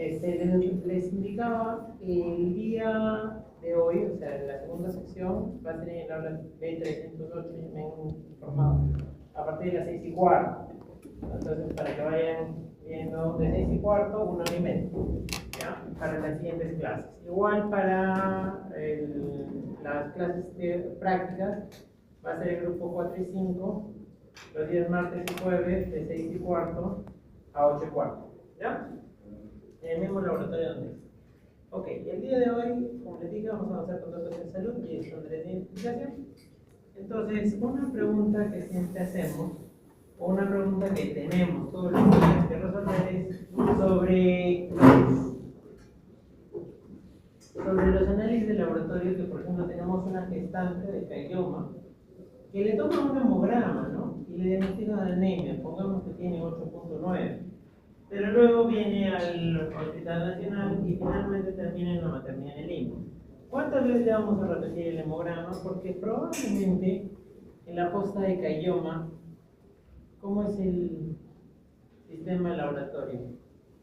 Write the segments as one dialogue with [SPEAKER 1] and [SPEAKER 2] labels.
[SPEAKER 1] Les indicaba el día de hoy, o sea, la segunda sección va a ser en el aula B308, ya me han informado, a partir de las 6:15. Entonces, para que vayan viendo de 6:15, 1:30, ¿ya? Para las siguientes clases. Igual para las clases de prácticas, va a ser el grupo 4 y 5, los días martes y jueves, de 6:15 a 8:15, ¿ya? En el mismo laboratorio donde es. Ok, el día de hoy, como les dije, vamos a avanzar con datos en salud y es donde les di explicación. Entonces, una pregunta que siempre hacemos, o una pregunta que tenemos todos los días que resolver es sobre los análisis de laboratorio, que por ejemplo tenemos una gestante de cayoma que le toma un hemograma, ¿no? Y le diagnostica de anemia, pongamos que tiene 8.9. Pero luego viene al Hospital Nacional y finalmente termina en la maternidad de Lima. ¿Cuántas veces le vamos a repetir el hemograma? Porque probablemente en la posta de cayoma, ¿cómo es el sistema de laboratorio?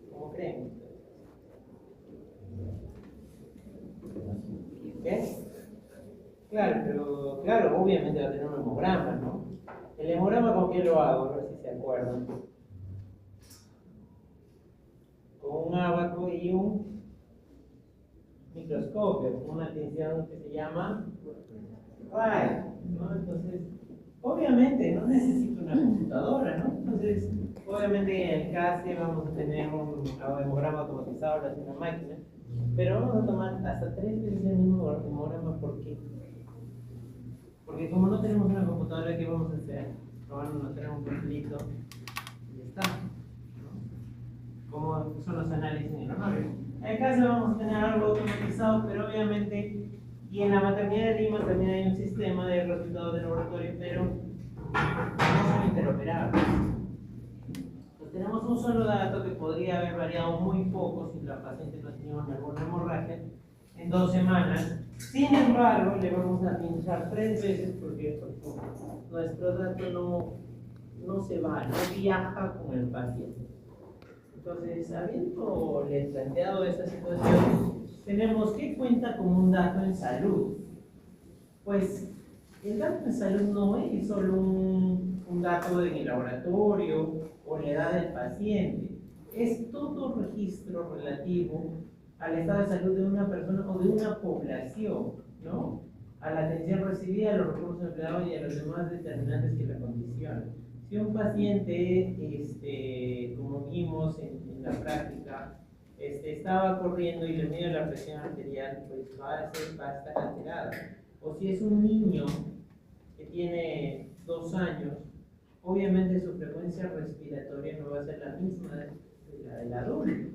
[SPEAKER 1] ¿Cómo creen? ¿Qué? Claro, obviamente va a tener un hemograma, ¿no? El hemograma, ¿con qué lo hago? A ver si se acuerdan. Con un ábaco y un microscopio, con una tinción que se llama RAI, ¿no? Entonces, obviamente no necesito una computadora, ¿no? Entonces, obviamente en el CASE vamos a tener un hemograma automatizado, lo hace una máquina, pero vamos a tomar hasta 3 veces el mismo hemograma. ¿Por qué? Porque como no tenemos una computadora, ¿qué vamos a hacer? Bueno, nos tenemos un papelito y ya está, ¿no? Como son los análisis en el laboratorio. En el caso vamos a tener algo automatizado, pero obviamente, y en la maternidad de Lima también hay un sistema de resultados de laboratorio, pero no son interoperables. Entonces tenemos un solo dato que podría haber variado muy poco si la paciente no tenía alguna hemorragia en 2 semanas. Sin embargo, le vamos a pinchar 3 veces porque nuestro dato no se va, no viaja con el paciente. Entonces, habiéndole planteado esta situación, tenemos que cuenta como un dato en salud. Pues el dato en salud no es solo un dato en el laboratorio o la edad del paciente, es todo registro relativo al estado de salud de una persona o de una población, ¿no? A la atención recibida, a los recursos empleados y a los demás determinantes que la condicionan. Si un paciente, como vimos en la práctica, estaba corriendo y le mide la presión arterial, pues va a estar alterada. O si es un niño que tiene 2 años, obviamente su frecuencia respiratoria no va a ser la misma de la del adulto.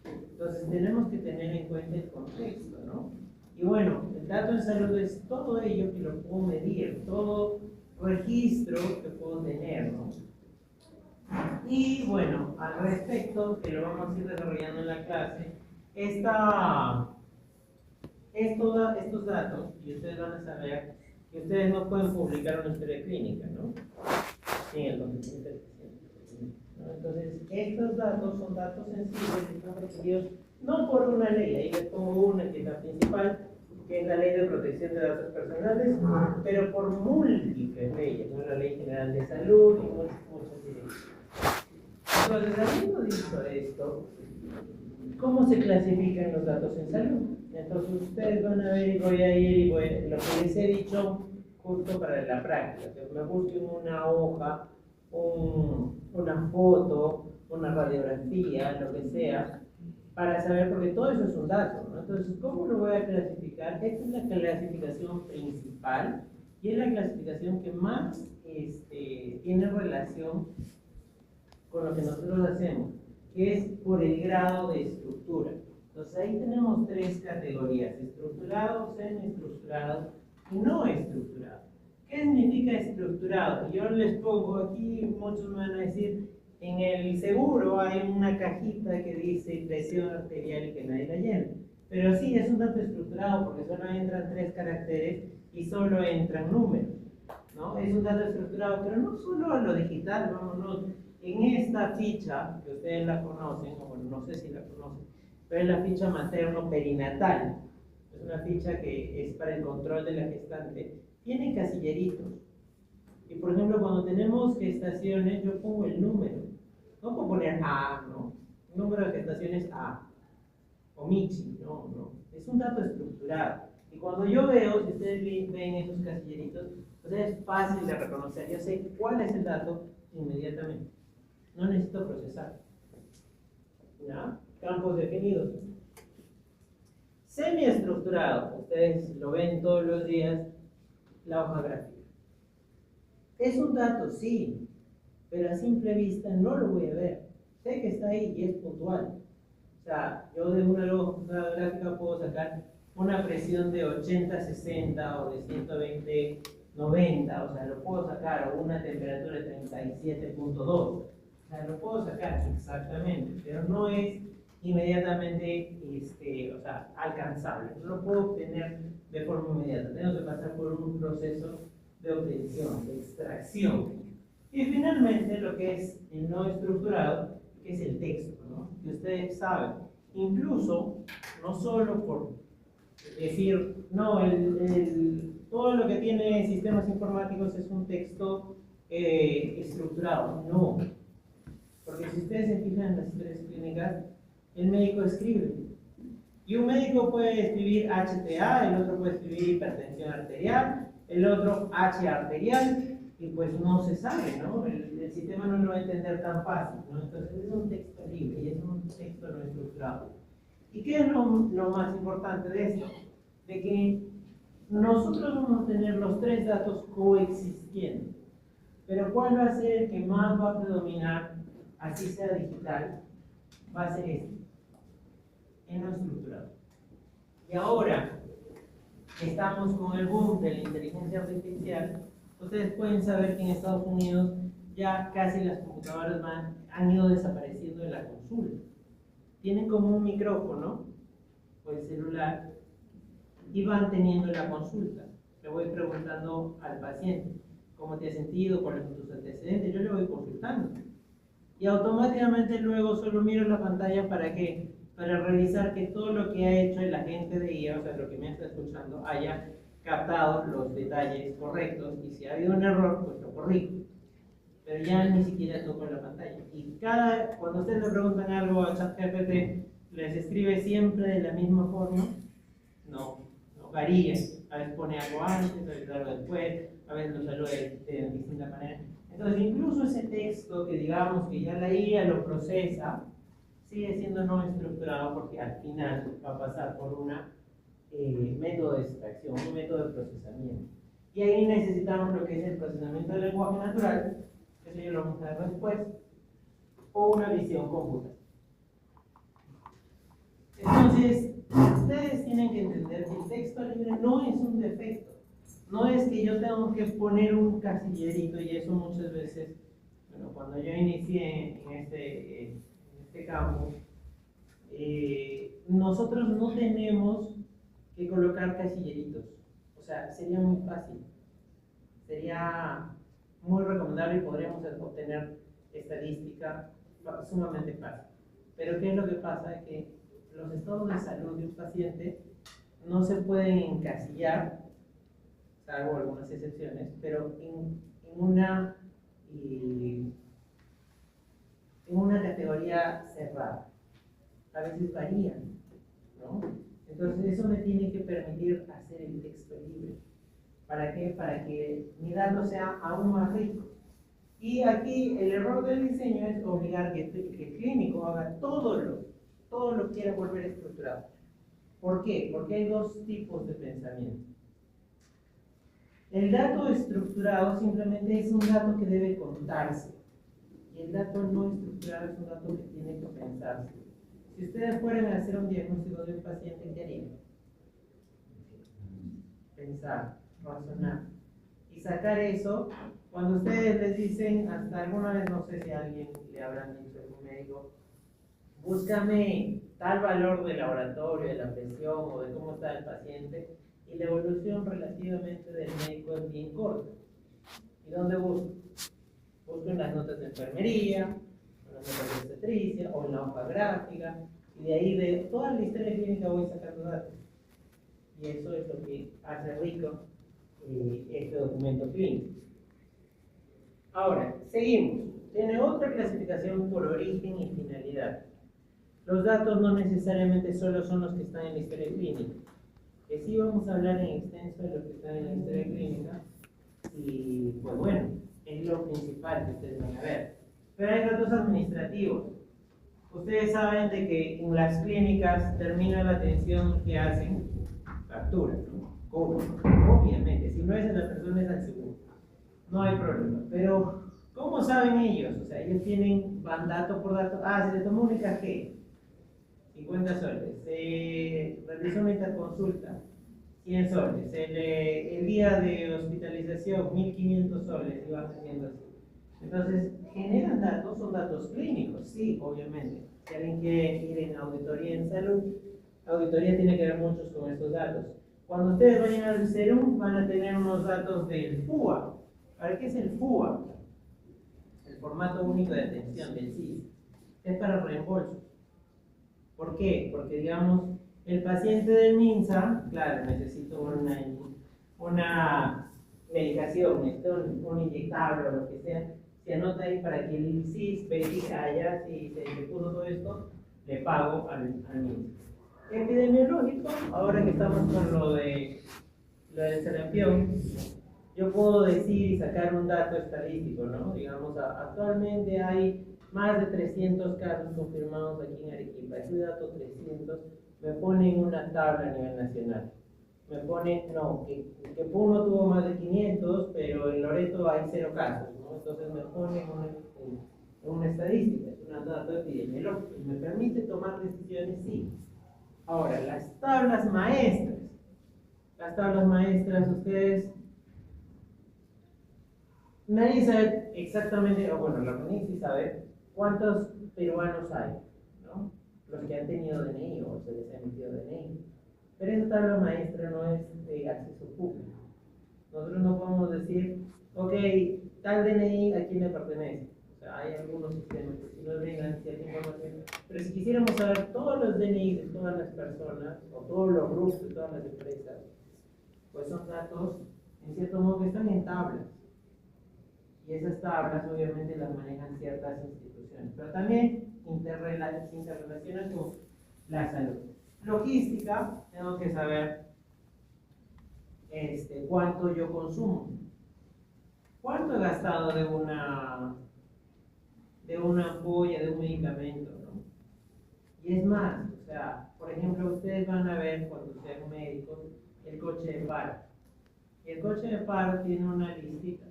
[SPEAKER 1] Entonces tenemos que tener en cuenta el contexto, ¿no? Y bueno, el dato en salud es todo ello que lo puedo medir, todo registro que puedo tener, ¿no? Y bueno, al respecto, que lo vamos a ir desarrollando en la clase, estos datos, y ustedes van a saber que ustedes no pueden publicar una historia clínica, ¿no? Sin el consentimiento del paciente, ¿no? Entonces, estos datos son datos sensibles que están protegidos no por una ley, ahí les pongo una que es la principal, que es la Ley de Protección de Datos Personales, pero por múltiples leyes, ¿no? La Ley General de Salud y muchas leyes. Entonces, habiendo dicho esto, ¿cómo se clasifican los datos en salud? Entonces, ustedes van a ver, y voy a ir y lo que les he dicho justo para la práctica, que me busquen una hoja, una foto, una radiografía, lo que sea, para saber, porque todo eso es un dato, ¿no? Entonces, ¿cómo lo voy a clasificar? Esta es la clasificación principal y es la clasificación que más tiene relación con lo que nosotros hacemos, que es por el grado de estructura. Entonces ahí tenemos 3 categorías: estructurado, semiestructurado y no estructurado. ¿Qué significa estructurado? Yo les pongo aquí, muchos me van a decir, en el seguro hay una cajita que dice presión arterial y que nadie la llena. Pero sí, es un dato estructurado porque solo entran 3 caracteres y solo entran números, ¿no? Es un dato estructurado, pero no solo a lo digital, vámonos. En esta ficha, que ustedes la conocen, o bueno, no sé si la conocen, pero es la ficha materno-perinatal. Es una ficha que es para el control de la gestante. Tiene casilleritos. Y por ejemplo, cuando tenemos gestaciones, yo pongo el número. No puedo poner A, no. Número de gestaciones A. O Michi, no. Es un dato estructurado. Y cuando yo veo, si ustedes ven esos casilleritos, pues es fácil de reconocer. Yo sé cuál es el dato inmediatamente. No necesito procesar. ¿Ya? Campos definidos. Semiestructurado. Ustedes lo ven todos los días, la hoja gráfica. Es un dato, sí, pero a simple vista no lo voy a ver. Sé que está ahí y es puntual. O sea, yo de una hoja gráfica puedo sacar una presión de 80-60 o de 120-90, o sea, lo puedo sacar, o una temperatura de 37.2. O sea, lo puedo sacar exactamente, pero no es inmediatamente o sea, alcanzable. No lo puedo obtener de forma inmediata. Tengo que pasar por un proceso de obtención, de extracción. Y finalmente lo que es el no estructurado, que es el texto, ¿no? Que ustedes saben, incluso, no solo por decir, no, todo lo que tiene sistemas informáticos es un texto estructurado, no. Porque si ustedes se fijan en las historias clínicas, el médico escribe. Y un médico puede escribir HTA, el otro puede escribir hipertensión arterial, el otro H arterial, y pues no se sabe, ¿no? El sistema no lo va a entender tan fácil, ¿no? Entonces es un texto libre y es un texto no estructurado. ¿Y qué es lo más importante de esto? De que nosotros vamos a tener los tres datos coexistiendo, pero ¿cuál va a ser el que más va a predominar, así sea digital? Va a ser este, el no estructurado. Y ahora estamos con el boom de la inteligencia artificial. Ustedes pueden saber que en Estados Unidos ya casi las computadoras han ido desapareciendo de la consulta. Tienen como un micrófono o el celular y van teniendo la consulta. Le voy preguntando al paciente cómo te has sentido, cuáles son tus antecedentes, yo le voy consultando. Y automáticamente luego solo miro la pantalla para ¿qué? Para revisar que todo lo que ha hecho el agente de IA, o sea, lo que me está escuchando, haya captado los detalles correctos, y si ha habido un error, pues lo corrijo. Pero ya ni siquiera toco la pantalla. Y cuando ustedes le preguntan algo a ChatGPT, ¿les escribe siempre de la misma forma? No varía. A veces pone algo antes, a veces algo después, a veces lo saluda de distinta manera. Entonces, incluso ese texto que digamos que ya la IA lo procesa, sigue siendo no estructurado porque al final va a pasar por un método de extracción, un método de procesamiento. Y ahí necesitamos lo que es el procesamiento del lenguaje natural, que eso ya lo vamos a ver después, o una visión cómputa. Entonces, ustedes tienen que entender que el texto libre no es un defecto. No es que yo tengo que poner un casillerito, y eso muchas veces, bueno, cuando yo inicié en este campo, nosotros no tenemos que colocar casilleritos. O sea, sería muy fácil. Sería muy recomendable y podríamos obtener estadística sumamente fácil. Pero ¿qué es lo que pasa? Que los estados de salud de un paciente no se pueden encasillar, salvo algunas excepciones, pero en una categoría cerrada. A veces varían, ¿no? Entonces eso me tiene que permitir hacer el texto libre. ¿Para qué? Para que mi dato sea aún más rico. Y aquí el error del diseño es obligar que el clínico haga todo lo quiera volver estructurado. ¿Por qué? Porque hay dos tipos de pensamiento. El dato estructurado simplemente es un dato que debe contarse. Y el dato no estructurado es un dato que tiene que pensarse. Si ustedes fueran a hacer un diagnóstico de un paciente, ¿qué harían? Pensar, razonar. Y sacar eso, cuando ustedes les dicen, hasta alguna vez, no sé si a alguien le habrán dicho a algún médico, búscame tal valor de laboratorio, de la presión o de cómo está el paciente, y la evolución relativamente del médico es bien corta. ¿Y dónde busco? Busco en las notas de enfermería, en las notas de obstetricia o en la hoja gráfica. Y de ahí de toda la historia clínica voy sacando datos. Y eso es lo que hace rico este documento clínico. Ahora, seguimos. Tiene otra clasificación por origen y finalidad. Los datos no necesariamente solo son los que están en la historia clínica. Que sí vamos a hablar en extenso de lo que está en la historia clínica. Y pues bueno, es lo principal que ustedes van a ver. Pero hay datos administrativos. Ustedes saben de que en las clínicas termina la atención que hacen, factura, ¿no? Cobran. Obviamente, si no es en la persona es al seguro. No hay problema. Pero, ¿cómo saben ellos? O sea, ellos van dato por dato. Ah, se le tomó un EKG, 50 soles. Se realizó una interconsulta, 100 soles. El día de hospitalización, 1500 soles. Y van haciendo así. Entonces, generan datos, son datos clínicos, sí, obviamente. Si alguien quiere ir en auditoría en salud, auditoría tiene que ver muchos con estos datos. Cuando ustedes vayan al SERUM, van a tener unos datos del FUA. ¿Para qué es el FUA? El formato único de atención del SIS. Es para reembolso. ¿Por qué? Porque, digamos, el paciente del MINSA, claro, necesita una medicación, necesita un inyectable o lo que sea, se anota ahí para que el SIS verifique, ya si se le puso todo esto, le pago al MINSA. Epidemiológico, ahora que estamos con lo del sarampión, yo puedo decir y sacar un dato estadístico, ¿no? Digamos, actualmente hay más de 300 casos confirmados aquí en Arequipa. Ese dato 300 me pone en una tabla a nivel nacional. Me pone, no, que Puno tuvo más de 500, pero en Loreto hay 0 casos, ¿no? Entonces me pone en una estadística, es un dato epidemiológico. ¿Y me permite tomar decisiones? Sí. Ahora, las tablas maestras. Las tablas maestras, ustedes... Nadie sabe exactamente, o bueno, la CONIC sí sabe cuántos peruanos hay, ¿no? Los que han tenido DNI o se les ha emitido DNI. Pero esa tabla maestra no es de acceso público. Nosotros no podemos decir, ok, tal DNI a quién le pertenece. O sea, hay algunos sistemas que sí nos brindan cierta información. Pero si quisiéramos saber todos los DNI de todas las personas, o todos los grupos de todas las empresas, pues son datos, en cierto modo, que están en tablas. Y esas tablas obviamente las manejan ciertas instituciones, pero también se interrelacionan con la salud. Logística, tengo que saber cuánto yo consumo, cuánto he gastado de una ampolla, de un medicamento, ¿no? Y es más, o sea, por ejemplo, ustedes van a ver cuando sean médicos el coche de paro. Y el coche de paro tiene una listita.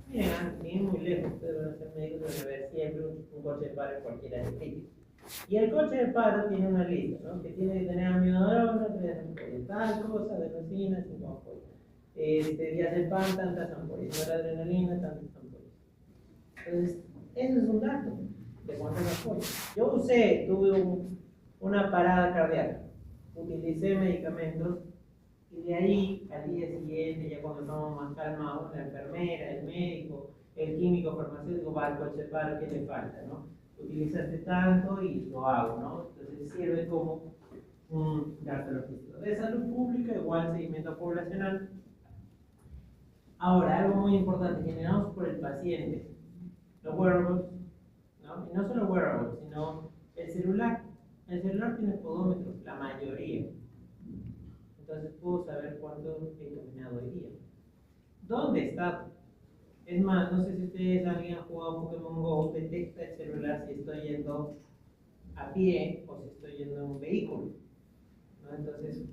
[SPEAKER 1] Miren, muy lejos, ustedes van a ser médicos, van a ver siempre un coche de paro en cualquier edificio. Y el coche de paro tiene una lista, ¿no? Que tiene que tener amiodarona, 3 ampollas, tal cosa, adenosina, 5 ampollas. Diazepam, tantas ampollas, noradrenalina, tantas ampollas. Entonces, eso es un dato de cuántas ampollas. Yo tuve una parada cardíaca, utilicé medicamentos. Y de ahí, al día siguiente, ya cuando estamos más calmados, la enfermera, el médico, el químico farmacéutico va al coche de paro, ¿qué le falta, no? Utilizaste tanto y lo hago, ¿no? Entonces sirve como un gasto logístico. De salud pública, igual seguimiento poblacional. Ahora, algo muy importante, generamos por el paciente. Los wearables, ¿no? Y no solo wearables, sino el celular. El celular tiene podómetro, la mayoría. Entonces puedo saber cuánto he caminado hoy día. ¿Dónde está? Es más, no sé si ustedes alguien ha jugado Pokémon Go, detecta el celular si estoy yendo a pie o si estoy yendo en un vehículo, ¿no? Entonces,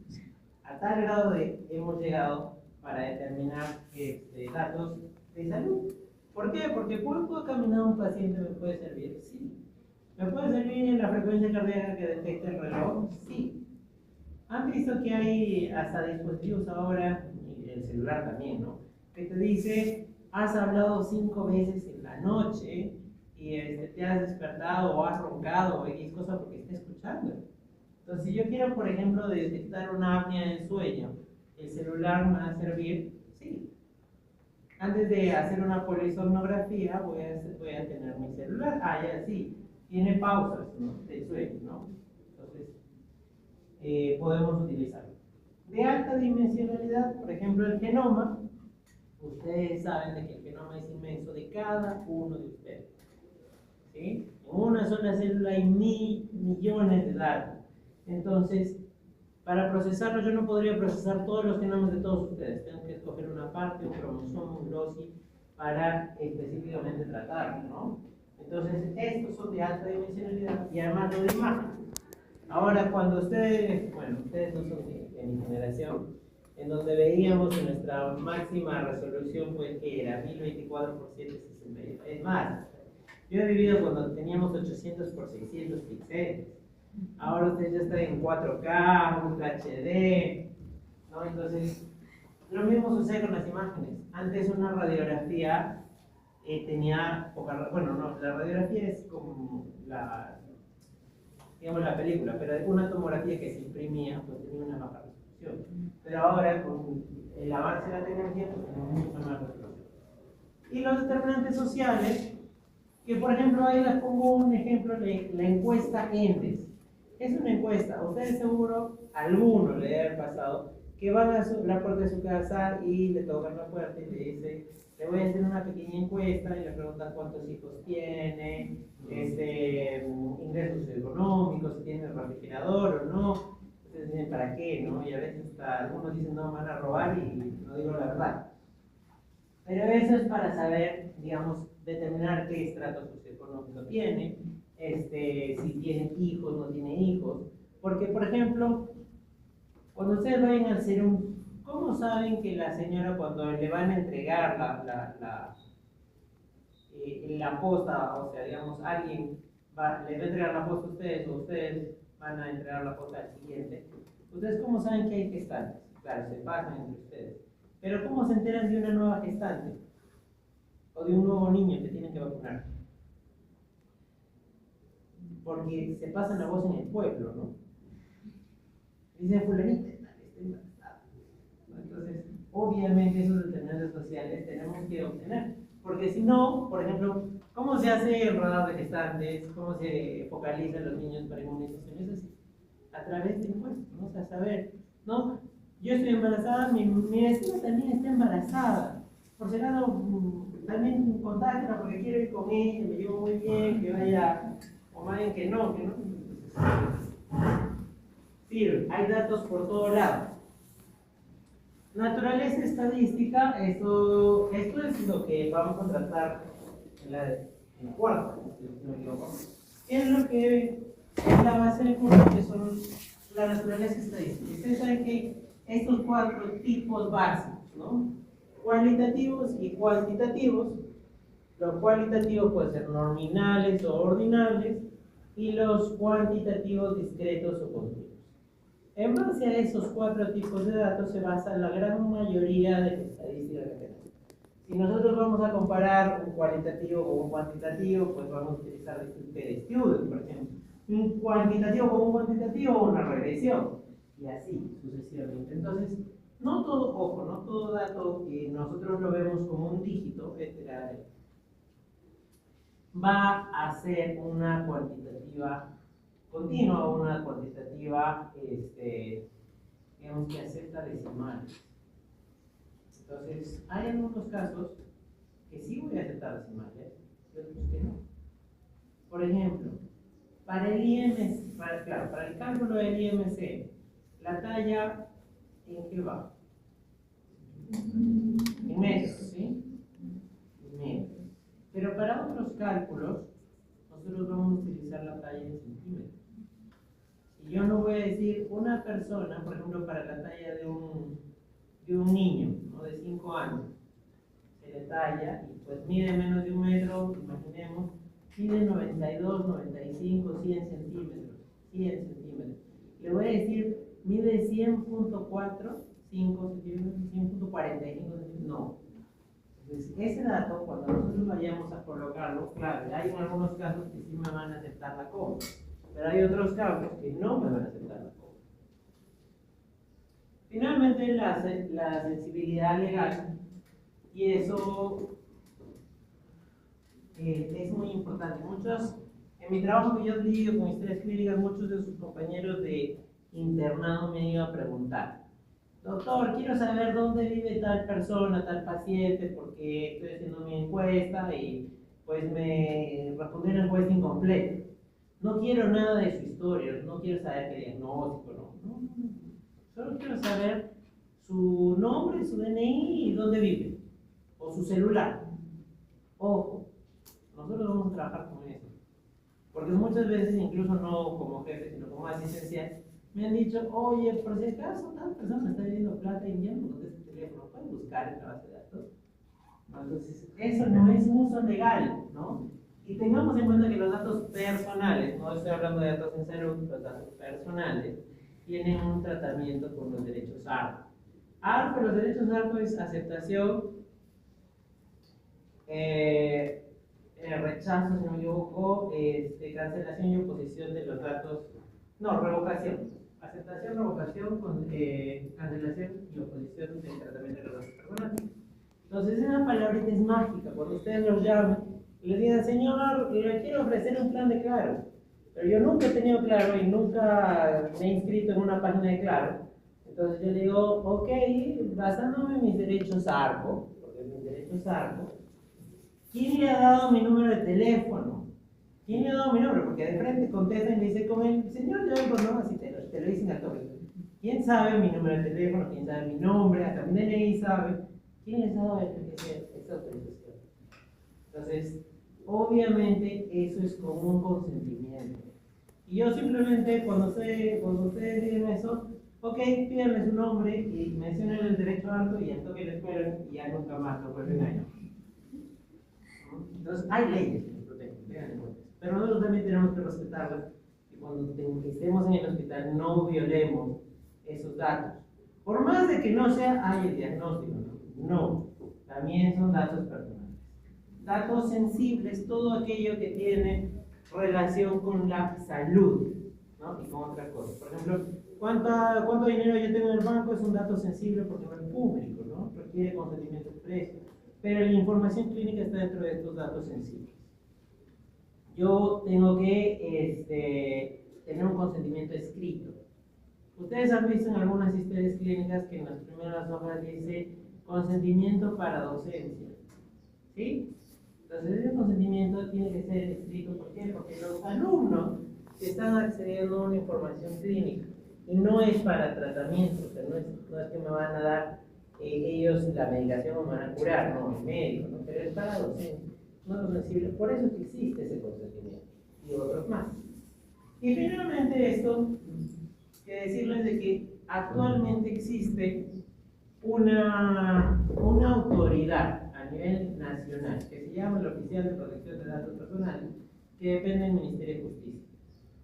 [SPEAKER 1] a tal grado hemos llegado para determinar datos de salud. ¿Por qué? Porque ¿puedo caminar un paciente me puede servir? Sí. ¿Me puede servir en la frecuencia cardíaca que detecta el reloj? Sí. ¿Han visto que hay hasta dispositivos ahora, y el celular también, ¿no? Que te dice, has hablado 5 veces en la noche y te has despertado o has roncado o X cosa porque está escuchando. Entonces, si yo quiero, por ejemplo, detectar una apnea del sueño, ¿el celular me va a servir? Sí. Antes de hacer una polisomnografía, voy a tener mi celular. Ya sí, tiene pausas, ¿no? De sueño, ¿no? podemos utilizarlo. De alta dimensionalidad, por ejemplo, el genoma. Ustedes saben de que el genoma es inmenso de cada uno de ustedes. ¿Sí? En una sola célula hay millones de datos. Entonces, para procesarlo, yo no podría procesar todos los genomas de todos ustedes. Tengo que escoger una parte, un cromosoma, un glosi, para específicamente tratarlo, ¿no? Entonces, estos son de alta dimensionalidad y además no de imagen. Ahora, cuando ustedes, bueno, ustedes no son de mi generación, en donde veíamos que nuestra máxima resolución fue que era 1024 por 762. Es más, yo he vivido cuando teníamos 800 por 600 píxeles. Ahora ustedes ya están en 4K, Ultra HD, ¿no? Entonces, lo mismo sucede con las imágenes. Antes una radiografía tenía poca, bueno, no, la radiografía es como la, digamos, la película, pero una tomografía que se imprimía, pues tenía una baja resolución. Pero ahora, con el avance de la tecnología, pues tenemos mucha más resolución. Y los determinantes sociales, que por ejemplo ahí les pongo un ejemplo, la encuesta ENDES. Es una encuesta, ustedes seguro, alguno le debe haber pasado, que van a la puerta de su casa y le tocan la puerta y le dicen, le voy a hacer una pequeña encuesta y le preguntan cuántos hijos tiene, ingresos económicos, si tiene refrigerador o no. Ustedes dicen, ¿para qué? ¿No? Y a veces hasta algunos dicen, no, van a robar y no digo la verdad. Pero eso es para saber, digamos, determinar qué estrato socioeconómico tiene, si tiene hijos, no tiene hijos. Porque, por ejemplo, cuando ustedes vayan al serum, ¿cómo saben que la señora cuando le van a entregar la posta, o sea, digamos, alguien le va a entregar la posta a ustedes o ustedes van a entregar la posta al siguiente? ¿Ustedes cómo saben que hay gestantes? Claro, se pasan entre ustedes. Pero ¿cómo se enteran de una nueva gestante? O de un nuevo niño que tienen que vacunar. Porque se pasan la voz en el pueblo, ¿no? Dice fulanita, está embarazada. Entonces, obviamente esos determinantes sociales tenemos que obtener. Porque si no, por ejemplo, ¿cómo se hace el radar de gestantes? ¿Cómo se focalizan los niños para inmunización? Es así, a través de encuestas, ¿no? O sea, saber, ¿no? Yo estoy embarazada, mi vecina también está embarazada. Por si acaso, también contáctela porque quiero ir con ella, me llevo muy bien, que vaya, o más bien que no, Sí, hay datos por todo lado. Naturaleza estadística, esto es lo que vamos a tratar en la cuarta, si no me equivoco. Es lo que es la base del curso, que son la naturaleza estadística. Ustedes saben que estos cuatro tipos básicos, ¿no? Cualitativos y cuantitativos. Los cualitativos pueden ser nominales o ordinales y los cuantitativos discretos o continuos. En base a esos cuatro tipos de datos se basa la gran mayoría de la estadística que tenemos. Si nosotros vamos a comparar un cualitativo con un cuantitativo, pues vamos a utilizar de Student, por ejemplo. Un cuantitativo con un cuantitativo o una regresión. Y así sucesivamente. Entonces, no todo, ojo, no todo dato que nosotros lo vemos como un dígito, va a ser una cuantitativa continua o una cuantitativa, digamos que acepta decimales. Entonces, hay algunos casos que sí voy a aceptar decimales y otros que no. Por ejemplo, para el IMC, para el cálculo del IMC, la talla, ¿en qué va? En metros, ¿sí? En metros. Pero para otros cálculos, nosotros vamos a utilizar la talla en centímetros. Y yo no voy a decir una persona, por ejemplo, para la talla de un niño, ¿no? De 5 años, se le talla y pues mide menos de 1 metro, imaginemos, mide 92, 95, 100 centímetros, 100 centímetros. Le voy a decir, mide 100.4, 5 centímetros, 100.45 centímetros, no. Entonces, ese dato, cuando nosotros vayamos a colocarlo, claro, hay algunos casos que sí me van a aceptar la compra, pero hay otros casos que no me van a aceptar la compra. Finalmente, la sensibilidad legal, y eso es muy importante. En mi trabajo que yo dirijo con historias clínicas, muchos de sus compañeros de internado me iba a preguntar, doctor, quiero saber dónde vive tal persona, tal paciente, porque estoy haciendo mi encuesta y pues me respondió una encuesta incompleta. No quiero nada de su historia, no quiero saber qué diagnóstico, no. Solo quiero saber su nombre, su DNI y dónde vive, o su celular. Ojo, nosotros vamos a trabajar con eso. Porque muchas veces, incluso no como jefe, sino como asistencial, me han dicho, oye, por si acaso tal persona está pidiendo plata y ya no contesta el teléfono, ¿pueden buscar en la base de datos? Entonces, eso no es un uso legal, ¿no? Y tengamos en cuenta que los datos personales, no estoy hablando de datos en salud, los datos personales, tienen un tratamiento con los derechos ARPA. ARPA, los derechos ARPA es aceptación, rechazo, si no me equivoco, cancelación y oposición de los datos, no, revocación, aceptación, revocación, cancelación y oposición del tratamiento de los datos personales. Entonces esa palabrita es mágica, cuando ustedes los llamen y les digan, señor, le quiero ofrecer un plan de Claro, pero yo nunca he tenido Claro y nunca me he inscrito en una página de Claro, entonces yo le digo, ok, basándome en mis derechos ARPO, porque mis derechos ARPO, ¿quién le ha dado mi número de teléfono? ¿Quién le ha dado mi número? Porque de frente contestan y me dice, con el señor Yoigo, ¿no? Así te lo dicen a todos. ¿Quién sabe mi número de teléfono? ¿Quién sabe mi nombre? Hasta mi DNI sabe. ¿Quién les ha dado esa autorización? Entonces, obviamente eso es como un consentimiento. Y yo simplemente, cuando ustedes digan eso, ok, pídanme su nombre y mencionen el derecho alto y al toque les fueron y ya nunca más lo vuelven a llamar. Entonces, hay leyes que nos protegen, pero nosotros también tenemos que respetarlas y cuando estemos en el hospital no violemos esos datos. Por más de que no sea, hay el diagnóstico, no, también son datos personales. Datos sensibles, todo aquello que tiene relación con la salud, ¿no? Y con otras cosas. Por ejemplo, ¿cuánto dinero yo tengo en el banco? Es un dato sensible porque no es público, ¿no? Requiere consentimiento expreso. Pero la información clínica está dentro de estos datos sensibles. Yo tengo que tener un consentimiento escrito. Ustedes han visto en algunas historias clínicas que en las primeras hojas dice consentimiento para docencia. ¿Sí? Entonces ese consentimiento tiene que ser escrito. ¿Por qué? Porque los alumnos están accediendo a una información clínica y no es para tratamiento, o sea, no es que me van a dar ellos la medicación o me van a curar, no, el médico, ¿no? Pero es para docencia, no lo sensible. Por eso que existe ese consentimiento y otros más. Y finalmente esto, que decirles de que actualmente existe una autoridad a nivel nacional que se llama el Oficial de Protección de Datos Personales, que depende del Ministerio de Justicia.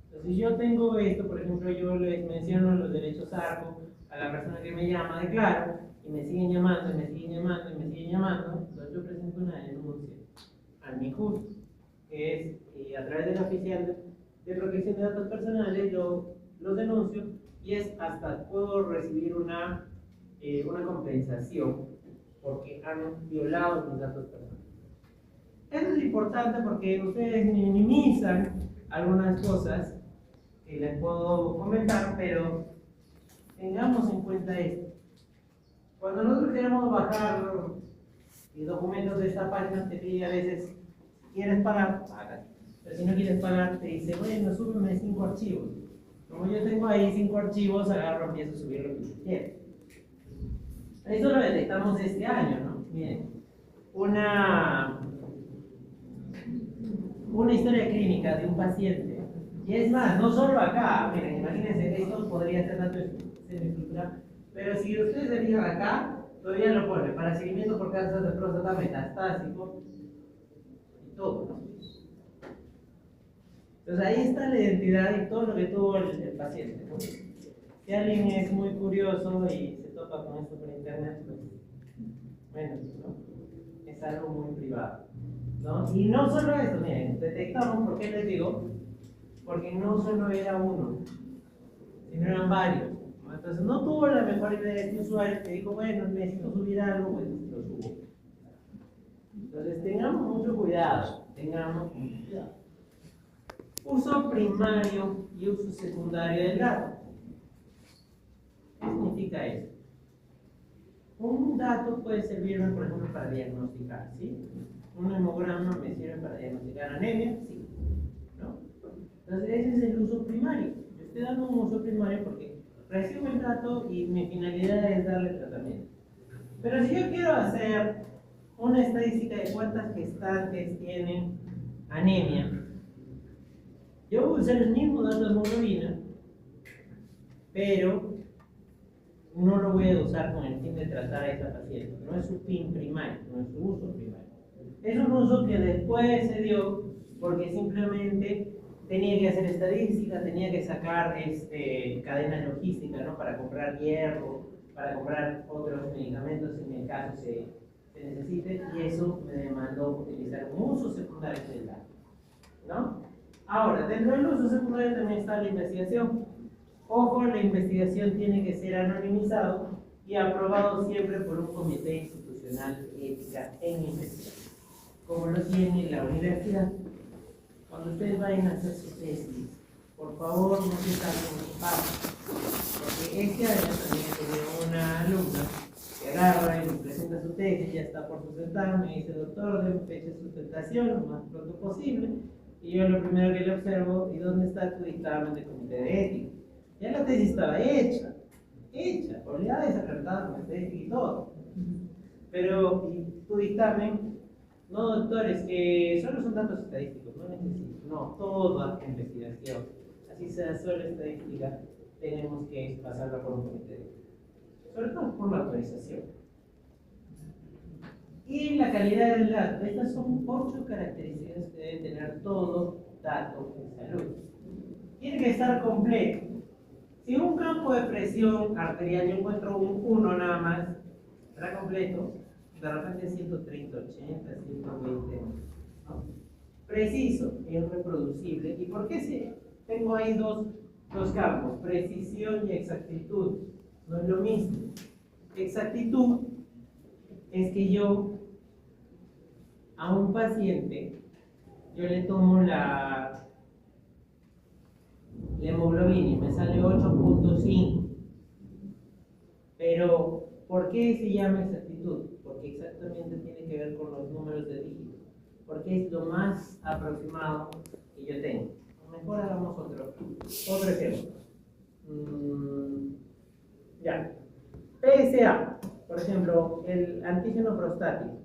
[SPEAKER 1] Entonces yo tengo esto, por ejemplo, yo les menciono los derechos ARPO a la persona que me llama de Claro, y me siguen llamando, y me siguen llamando, y me siguen llamando, entonces yo presento una denuncia al MIJUST, que es a través del Oficial de Protección de Datos Personales, yo los denuncio, y es hasta puedo recibir una compensación porque han violado mis datos personales. Esto es importante porque ustedes minimizan algunas cosas que les puedo comentar, pero tengamos en cuenta esto. Cuando nosotros queremos bajar documentos de esta página, te pide a veces, si quieres pagar, paga. Pero si no quieres pagar, te dice, bueno, súbeme 5 archivos. Como yo tengo ahí 5 archivos, agarro, empiezo a subir lo que yo quiero. Eso lo detectamos este año, ¿no? Miren, una historia clínica de un paciente. Y es más, no solo acá, miren, imagínense, esto podría ser dato semiestructural, pero si ustedes se fijan acá, todavía lo pone, para seguimiento por cáncer de próstata metastásico y todo, ¿no? Entonces ahí está la identidad y todo lo que tuvo el paciente, ¿no? Si alguien es muy curioso y se topa con esto por internet, pues, bueno, ¿no? Es algo muy privado, ¿no? Y no solo eso, miren, detectamos, ¿por qué les digo? Porque no solo era uno, sino eran varios, ¿no? Entonces no tuvo la mejor idea de este usuario que dijo, bueno, necesito subir algo, pues lo subo. Entonces tengamos mucho cuidado, Uso primario y uso secundario del dato. ¿Qué significa eso? Un dato puede servirme, por ejemplo, para diagnosticar, ¿sí? Un hemograma me sirve para diagnosticar anemia, sí, ¿no? Entonces, ese es el uso primario. Yo estoy dando un uso primario porque recibo el dato y mi finalidad es darle tratamiento. Pero si yo quiero hacer una estadística de cuántas gestantes tienen anemia, yo voy a usar el mismo dato de hemoglobina, pero no lo voy a usar con el fin de tratar a esa paciente. No es su fin primario, no es su uso primario. Es un uso que después se dio porque simplemente tenía que hacer estadística, tenía que sacar cadenas logísticas, ¿no? Para comprar hierro, para comprar otros medicamentos en el caso se necesite, y eso me demandó utilizar un uso secundario del dato, ¿no? Ahora, dentro del uso secundario también está la investigación. Ojo, la investigación tiene que ser anonimizado y aprobado siempre por un comité institucional de ética en investigación, como lo tiene la universidad. Cuando ustedes vayan a hacer su tesis, por favor no se salgan de paso, porque este año también tenía una alumna que agarra y me presenta su tesis, ya está por sustentar, me dice: doctor, de fecha de sustentación lo más pronto posible, y yo lo primero que le observo: ¿y dónde está tu dictamen de comité de ética? Ya la tesis estaba hecha, oleada y sacramentada con la tesis y todo. Pero, ¿y tu dictamen? No, doctores, que solo son datos estadísticos, no necesito. No, toda investigación, así sea solo estadística, tenemos que pasarla por un comité de ética. Sobre todo por la autorización. Y la calidad del dato. Estas son 8 características que debe tener todo dato de salud. Tiene que estar completo. Si en un campo de presión arterial yo encuentro un 1 nada más, ¿estará completo? De repente 130, 80, 120, ¿no? Preciso, es reproducible. ¿Y por qué si tengo ahí dos campos? Precisión y exactitud. No es lo mismo. Exactitud es que yo a un paciente yo le tomo la hemoglobina y me sale 8.5. Pero, ¿por qué se llama exactitud? Porque exactamente tiene que ver con los números de dígitos. Porque es lo más aproximado que yo tengo. Mejor hagamos otro ejemplo. Ya. PSA, por ejemplo, el antígeno prostático.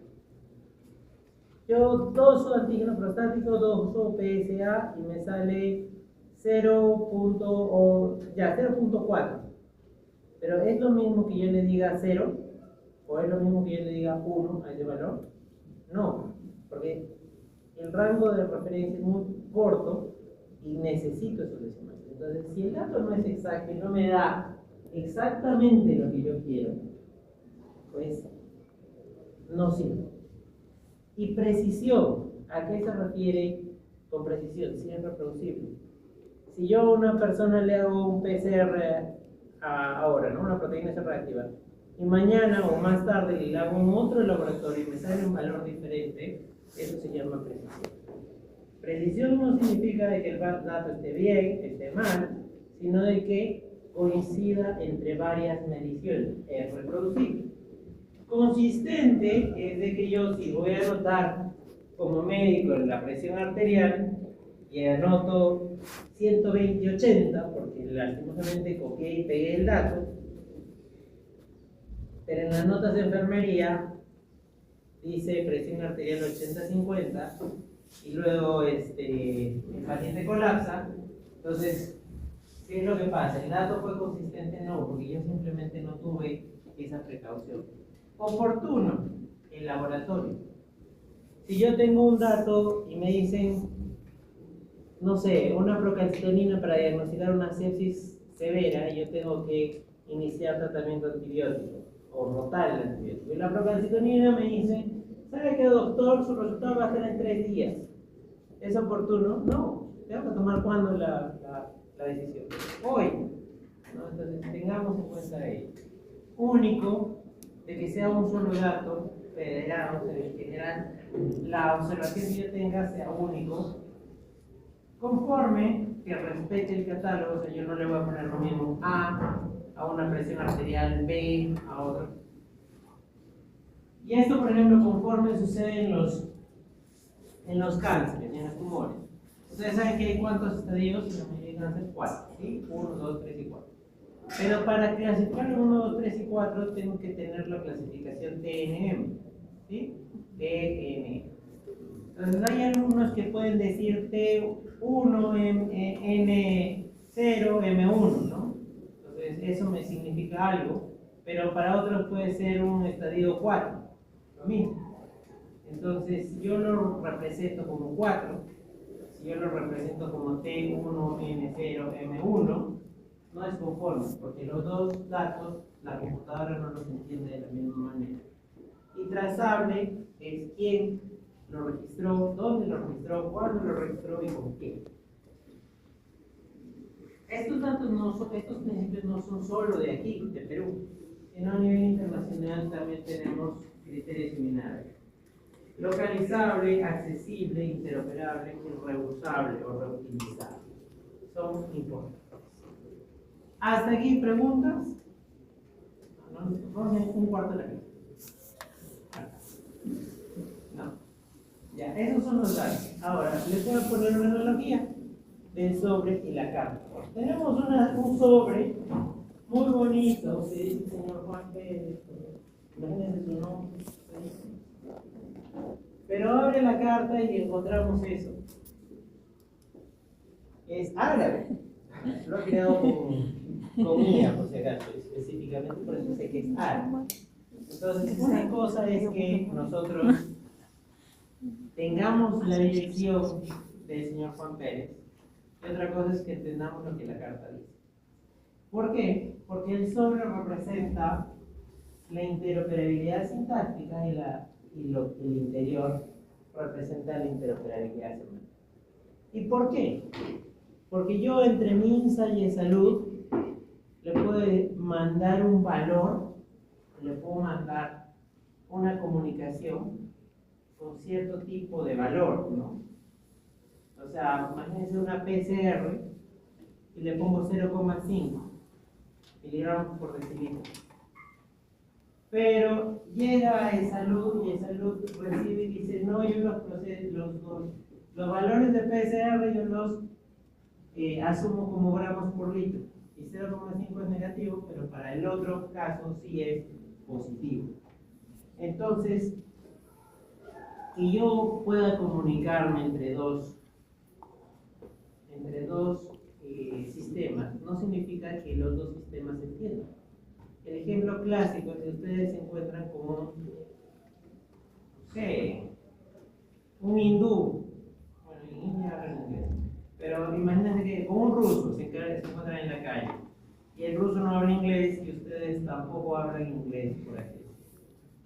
[SPEAKER 1] Yo doso antígeno prostático, doso PSA y me sale 0.4. Pero ¿es lo mismo que yo le diga 0? ¿O es lo mismo que yo le diga 1 a ese valor? No, porque el rango de referencia es muy corto y necesito esos decimales. Entonces, si el dato no es exacto y no me da exactamente lo que yo quiero, pues no sirve. Y precisión, ¿a qué se refiere con precisión? Si es reproducible. Si yo a una persona le hago un PCR ahora, ¿no? Una proteína C reactiva, y mañana o más tarde le hago en otro laboratorio y me sale un valor diferente, eso se llama precisión. Precisión no significa de que el dato esté bien, esté mal, sino de que coincida entre varias mediciones, es reproducible. Consistente es de que yo, si voy a anotar como médico la presión arterial y anoto 120/80, porque lastimosamente copié y pegué el dato, pero en las notas de enfermería dice presión arterial 80/50 y luego el paciente colapsa. Entonces, ¿qué es lo que pasa? ¿El dato fue consistente? No, porque yo simplemente no tuve esa precaución. Oportuno, el laboratorio. Si yo tengo un dato y me dicen, no sé, una procalcitonina para diagnosticar una sepsis severa, y yo tengo que iniciar tratamiento antibiótico o rotar el antibiótico, y la procalcitonina me dice: ¿sabe qué, doctor? Su resultado va a ser en 3 días. ¿Es oportuno? No. Tengo que tomar cuándo la decisión. Hoy, ¿no? Entonces tengamos en cuenta ello. Único, de que sea un solo dato federado, en general la observación que yo tenga sea único, conforme que respete el catálogo. O sea, yo no le voy a poner lo mismo A a una presión arterial B, a otra. Y esto, por ejemplo, conforme sucede en los cánceres, en los tumores. Ustedes saben que hay cuántos estadios en la mayoría de cáncer, 4, ¿sí? 1, 2, 3 y 4. Pero para clasificar 1, 2, 3 y 4 tengo que tener la clasificación TNM, ¿sí? TNM. Entonces hay algunos que pueden decir T1, N0, M1, ¿no? Entonces eso me significa algo, pero para otros puede ser un estadio 4, lo mismo. Entonces yo lo represento como 4, si yo lo represento como T1, N0, M1, no es conforme, porque los dos datos la computadora no los entiende de la misma manera. Y trazable es quién lo registró, dónde lo registró, cuándo lo registró y con qué. Estos datos estos principios no son solo de aquí, de Perú, sino a nivel internacional también tenemos criterios similares. Localizable, accesible, interoperable, reusable o reutilizable. Son importantes. ¿Hasta aquí preguntas? Vamos en un cuarto de la clase. No. Ya, esos son los datos. Ahora, les voy a poner una analogía del sobre y la carta. Tenemos un sobre muy bonito, que dice el señor Juan Pérez, imagínense su nombre. Pero abre la carta y encontramos eso. Es árabe. Lo he creado con IA, por si acaso, específicamente, por eso sé que es árabe. Entonces, esta cosa es que nosotros tengamos la dirección del señor Juan Pérez, y otra cosa es que entendamos lo que la carta dice. ¿Por qué? Porque el sobre representa la interoperabilidad sintáctica y el interior representa la interoperabilidad semántica. ¿Y por qué? Porque yo entre MINSA y salud le puedo mandar un valor, le puedo mandar una comunicación con cierto tipo de valor, ¿no? O sea, imagínense una PCR y le pongo 0,5 miligramos por decilitro. Pero llega a salud y salud recibe y dice, no, yo los valores de PCR yo los asumo como gramos por litro. Y 0,5 es negativo, pero para el otro caso sí es positivo. Entonces, que yo pueda comunicarme entre dos sistemas, no significa que los dos sistemas se entiendan. El ejemplo clásico es que ustedes se encuentran con un hindú, bueno, en India hablan inglés, pero imagínense que con un ruso se encuentran en la calle y el ruso no habla inglés y ustedes tampoco hablan inglés, por así decirlo.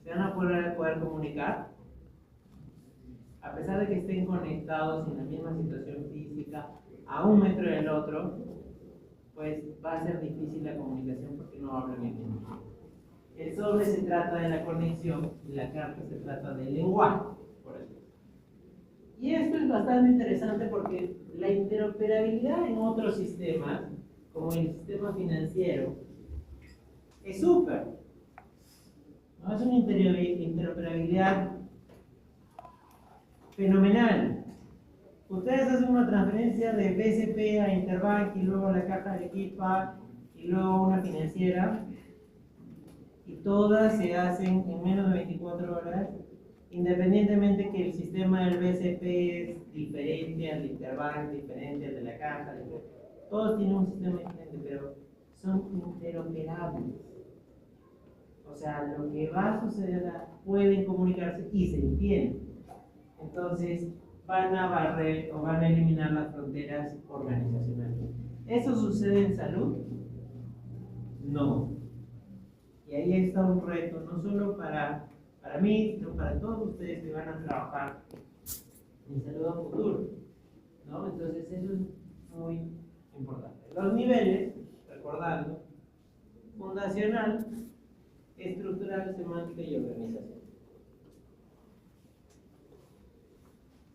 [SPEAKER 1] ¿Se van a poder comunicar? A pesar de que estén conectados en la misma situación física, a 1 metro del otro, pues va a ser difícil la comunicación porque no hablan el mismo idioma. El sobre se trata de la conexión y la carta se trata del lenguaje, por ejemplo. Y esto es bastante interesante porque la interoperabilidad en otros sistemas, como el sistema financiero, es súper. ¿No? Es una interoperabilidad fenomenal. Ustedes hacen una transferencia de BCP a Interbank y luego a la caja de Equipa y luego a una financiera y todas se hacen en menos de 24 horas, independientemente que el sistema del BCP es diferente al de Interbank, diferente al de la caja, todos tienen un sistema diferente, pero son interoperables. O sea, lo que va a suceder, pueden comunicarse y se entienden. Entonces, van a barrer o van a eliminar las fronteras organizacionales. ¿Eso sucede en salud? No. Y ahí está un reto, no solo para mí, sino para todos ustedes que van a trabajar en salud a futuro, ¿no? Entonces, eso es muy importante. Los niveles, recordando, fundacional, estructural, semántica y organización.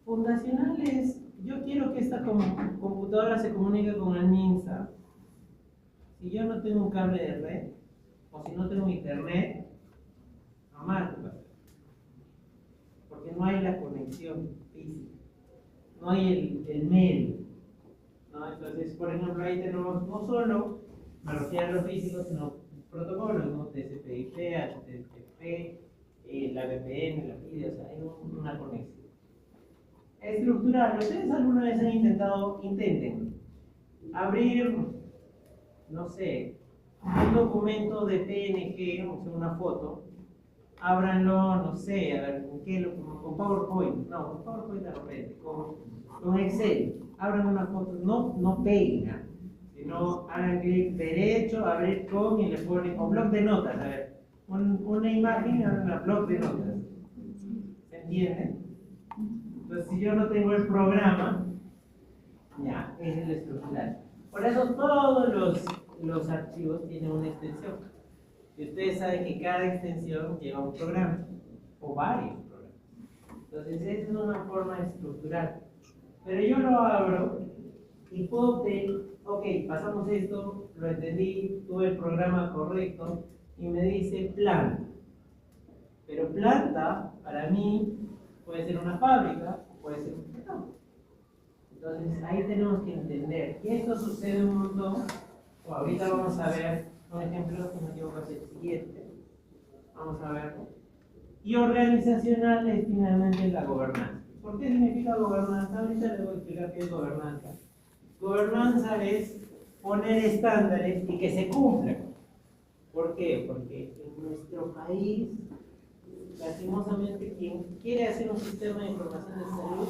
[SPEAKER 1] Fundacional es, yo quiero que esta computadora se comunique con el MINSA, Si yo no tengo un cable de red, o si no tengo internet, jamás lo va a hacer. Porque no hay la conexión física, no hay el medio, ¿no? Entonces, por ejemplo, ahí tenemos no solo, me refiero a lo físico, sino protocolos, ¿no? TCP/IP, HTTP, la VPN, la FIDE, o sea, hay una conexión. Estructural, ¿ustedes alguna vez han intenten abrir, no sé, un documento de PNG, o sea, una foto, ábranlo, no sé, a ver, ¿con qué? Con PowerPoint, no, con PowerPoint de repente, con Excel, abran una foto, no peguen, ¿eh? Sino hagan clic derecho, abrir con y le ponen, o bloc de notas, a ver, una imagen, hagan un bloc de notas, ¿se entiende? Entonces, si yo no tengo el programa, ya, es el estructural. Por eso todos los archivos tienen una extensión. Y ustedes saben que cada extensión lleva un programa, o varios programas. Entonces, esa es una forma estructural. Pero yo lo abro y puedo pedir, ok, pasamos esto, lo entendí, tuve el programa correcto, y me dice planta. Pero planta, para mí, puede ser una fábrica, puede ser un mercado. Entonces, ahí tenemos que entender. Y esto sucede un montón. O ahorita vamos a ver un ejemplo, si no me equivoco, es el siguiente. Vamos a verlo. Y organizacional es finalmente la gobernanza. ¿Por qué significa gobernanza? Ahorita les voy a explicar qué es gobernanza. Gobernanza es poner estándares y que se cumplan. ¿Por qué? Porque en nuestro país, lastimosamente, quien quiere hacer un sistema de información de salud,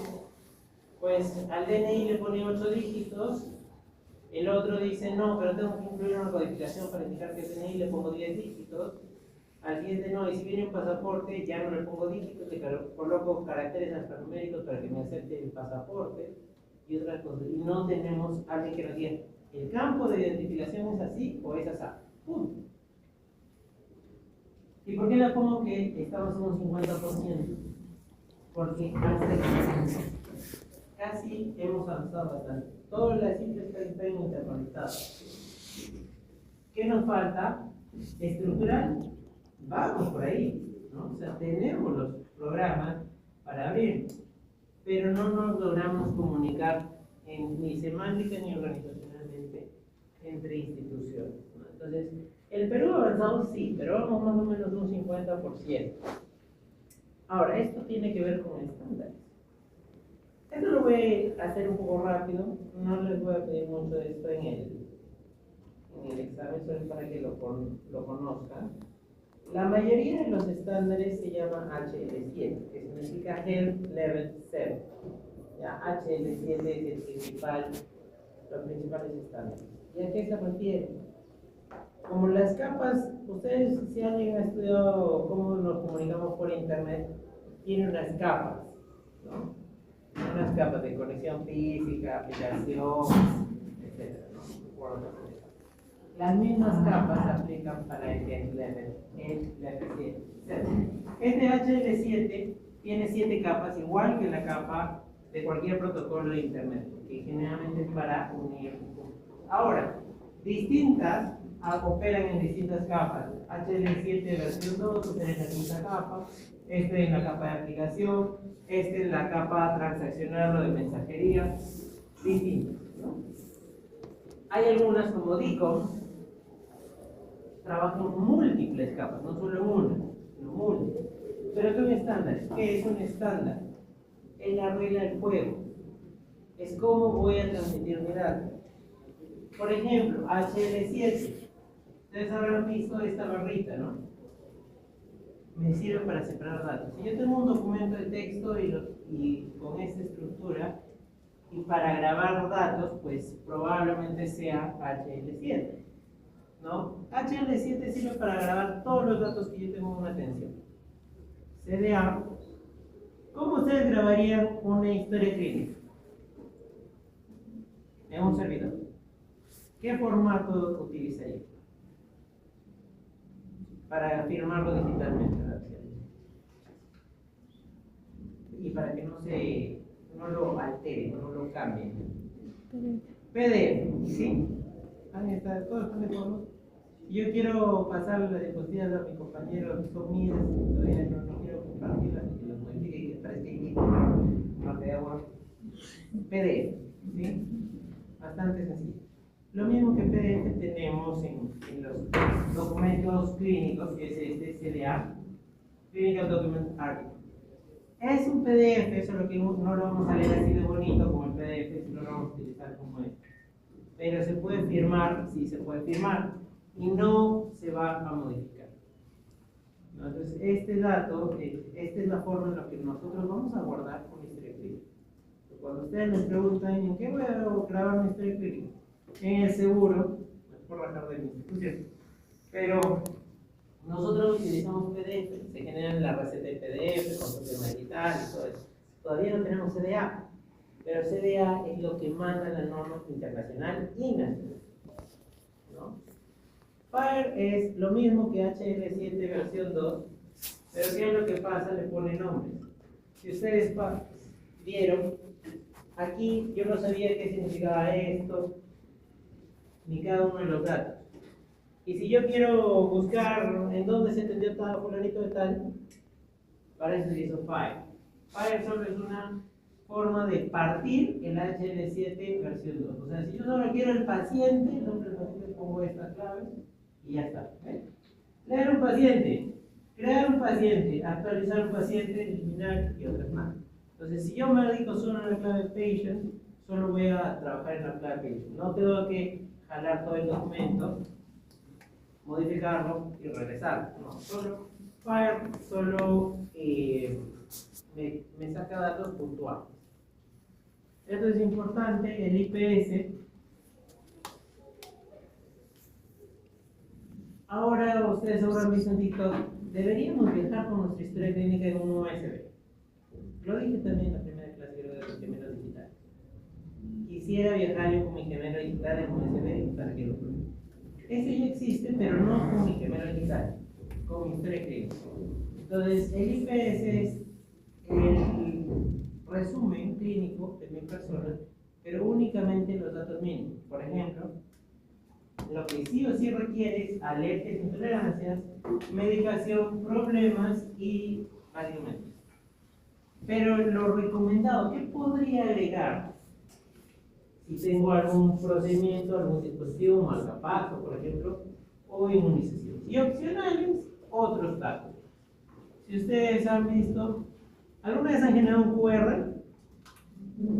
[SPEAKER 1] pues al DNI le pone 8 dígitos, el otro dice no, pero tengo que incluir una codificación para indicar que el DNI le pongo 10 dígitos, al siguiente no, y si viene un pasaporte ya no le pongo dígitos, le coloco caracteres alfanuméricos para que me acepte el pasaporte y otras cosas. Y no tenemos alguien que nos diga, el campo de identificación es así o es así. Punto. ¿Y por qué le pongo que estamos en un 50%? Porque casi hemos avanzado bastante. Todas las cifras están interconectadas. ¿Qué nos falta? Estructural. Vamos por ahí, ¿no? O sea, tenemos los programas para abrir, pero no nos logramos comunicar ni semántica ni organizacionalmente entre instituciones, ¿no? Entonces, el Perú ha avanzado sí, pero vamos más o menos un 50%. Ahora, esto tiene que ver con estándares. Esto lo voy a hacer un poco rápido, no les voy a pedir mucho de esto en el examen, solo para que lo conozcan. La mayoría de los estándares se llaman HL7, que significa Health Level 7. Ya, HL7 es los principales estándares. ¿Y a qué se refiere? Como las capas, ustedes si alguien ha estudiado cómo nos comunicamos por internet, tiene unas capas, ¿no? Unas capas de conexión física, aplicación, etc., ¿no? Las mismas capas se aplican para el level 7. Este HL7 tiene 7 capas, igual que la capa de cualquier protocolo de internet, que generalmente es para unir. Ahora, distintas operan en distintas capas. HL7 versión 2 opera en la quinta capa, este en la capa de aplicación, este en la capa transaccional o de mensajería, distintas, ¿no? Hay algunas como DICOM, trabajan en múltiples capas, no solo en una, sino múltiples. Pero son estándares. ¿Qué es un estándar? Es la regla del juego. Es cómo voy a transmitir mi dato. Por ejemplo, HL7. Ustedes habrán visto esta barrita, ¿no? Me sirve para separar datos. Si yo tengo un documento de texto y con esta estructura, y para grabar datos, pues probablemente sea HL7, ¿no? HL7 sirve para grabar todos los datos que yo tengo en una atención. CDA. ¿Cómo ustedes grabarían una historia clínica? En un servidor. ¿Qué formato utilizaría para firmarlo digitalmente? Y para que no lo alteren, no lo cambien. PDF, ¿sí? todos están de acuerdo. Yo quiero pasar las diapositivas a mi compañero, son mías, todavía no quiero compartirlas y que las modifique y que parezca ahí no te hago PDF, ¿sí? Bastante sencillo. Lo mismo que PDF tenemos en los documentos clínicos, que es este CDA, Clinical Document Archive. Es un PDF, solo que no lo vamos a leer así de bonito como el PDF, sino lo vamos a utilizar como este. Pero se puede firmar, sí se puede firmar, y no se va a modificar. Entonces, este dato, esta es la forma en la que nosotros vamos a guardar una historia clínica. Cuando ustedes me preguntan, ¿en qué voy a grabar una historia clínica? En el seguro, por rajar de mi institución. Pero nosotros utilizamos PDF, se generan la receta de PDF con su tema digital y todo eso. Todavía no tenemos CDA, pero CDA es lo que manda la norma internacional y nacional, ¿no? FHIR es lo mismo que HL7 versión 2, pero ¿qué es lo que pasa? Le pone nombres. Si ustedes vieron, aquí yo no sabía qué significaba esto, ni cada uno de los datos. Y si yo quiero buscar en dónde se entendió tal fulanito de tal, para eso se hizo FHIR. FHIR solo es una forma de partir el HL7 versión 2. O sea, si yo solo quiero el paciente, el nombre del paciente, pongo estas claves y ya está. Leer un paciente, crear un paciente, actualizar un paciente, eliminar y otras más. Entonces, si yo me dedico solo a la clave patient, solo voy a trabajar en la clave patient. No tengo que jalar todo el documento, modificarlo y regresar. No, solo FHIR solo me saca datos puntuales. Esto es importante, el IPS. Ahora ustedes habrán visto en TikTok, deberíamos viajar con nuestra historia clínica en un USB. Lo dije también en la primera clase de los gemelos digitales. Quisiera viajar yo con mi gemelo digital en un USB para que lo pruebe. Ese ya existe, pero no con mi gemelo digital, con mi historia clínica. Entonces, el IPS es el resumen clínico de 1000 personas, pero únicamente los datos mínimos. Por ejemplo, lo que sí o sí requiere es alergias, intolerancias, medicación, problemas y alimentos. Pero lo recomendado, ¿qué podría agregar? Si tengo algún procedimiento, algún dispositivo, marcapaso, por ejemplo, o inmunización. Y opcionales, otros datos. Si ustedes han visto, ¿alguna vez han generado un QR?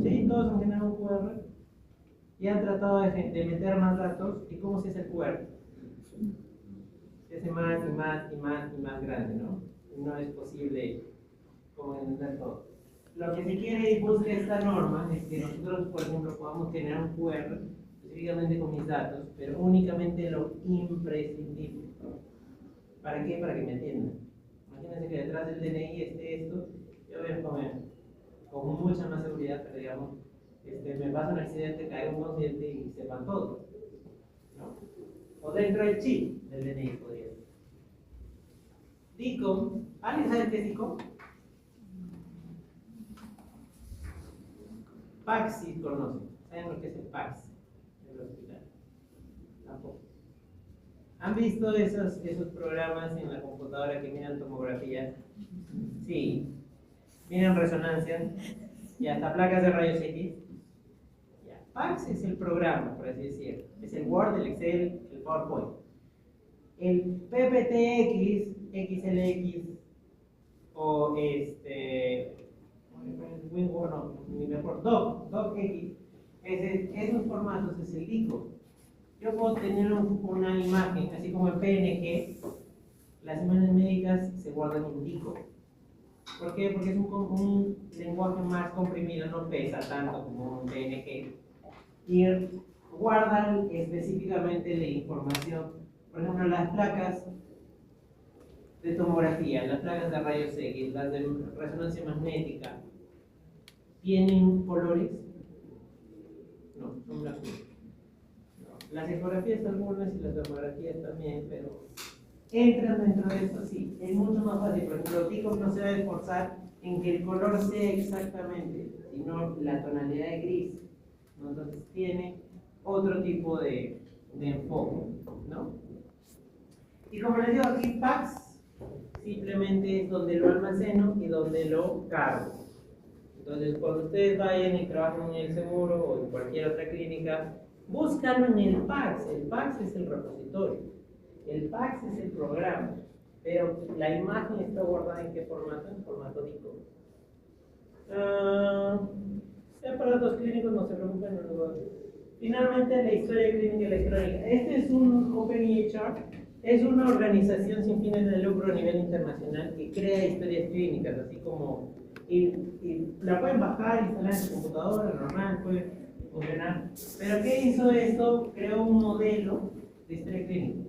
[SPEAKER 1] Sí, todos han generado un QR. Y han tratado de meter más datos. ¿Y cómo se hace el QR? Se hace más y más y más y más grande, ¿no? Y no es posible como entender todo. Lo que se quiere y busca esta norma es que nosotros, por ejemplo, podamos generar un QR específicamente con mis datos, pero únicamente lo imprescindible. ¿Para qué? Para que me entiendan. Imagínense que detrás del DNI esté esto, yo voy a poner con mucha más seguridad, pero digamos, me pasa un accidente, caigo inconsciente y sepan todo, ¿no? O dentro del chip del DNI podría ser. DICOM, ¿alguien sabe qué es DICOM? PACS sí conocen, ¿saben lo que es el PACS en el hospital? Tampoco. ¿Han visto esos programas en la computadora que miran tomografía? Sí. Miran resonancia y hasta placas de rayos X. Ya. PACS es el programa, por así decirlo. Es el Word, el Excel, el PowerPoint. El PPTX, XLX o WinWord, no, ni mejor, DocX, esos formatos es el DICOM. Yo puedo tener una imagen, así como en PNG, las imágenes médicas se guardan en DICOM. ¿Por qué? Porque es un lenguaje más comprimido, no pesa tanto como un PNG. Y guardan específicamente la información. Por ejemplo, las placas de tomografía, las placas de rayos X, las de resonancia magnética, ¿tienen colores? No, son blancos. No. Las ecografías algunas y las tomografías también, pero entran dentro de esto, sí. Es mucho más fácil. Por ejemplo, DICOM no se debe esforzar en que el color sea exactamente, sino la tonalidad de gris, ¿no? Entonces tiene otro tipo de de enfoque, ¿no? Y como les digo aquí, PAX simplemente es donde lo almaceno y donde lo cargo. Entonces, cuando ustedes vayan y trabajen en el seguro o en cualquier otra clínica, búscalo en el PAX. El PAX es el repositorio. El PAX es el programa. Pero la imagen está guardada en qué formato? En formato DICOM. Aparatos clínicos, no se preocupen, no lo voy a hacer. Finalmente, la historia clínica electrónica. Este es un OpenEHR, es una organización sin fines de lucro a nivel internacional que crea historias clínicas, así como, y la pueden bajar, instalar en su computadora, normal, puede funcionar. Pero ¿qué hizo esto? Creó un modelo de historia clínica.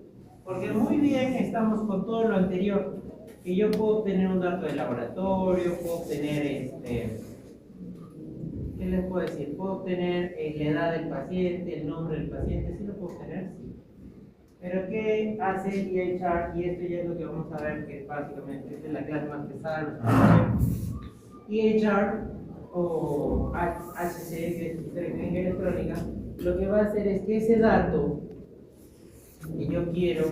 [SPEAKER 1] Porque muy bien estamos con todo lo anterior, que yo puedo obtener un dato de laboratorio, puedo obtener ¿qué les puedo decir? Puedo obtener la edad del paciente, el nombre del paciente, ¿sí lo puedo obtener? Sí. Pero ¿qué hace EHR? Y esto ya es lo que vamos a ver, que básicamente esta es la clase más pesada. EHR o HC, que es Historia Clínica Electrónica, lo que va a hacer es que ese dato que yo quiero,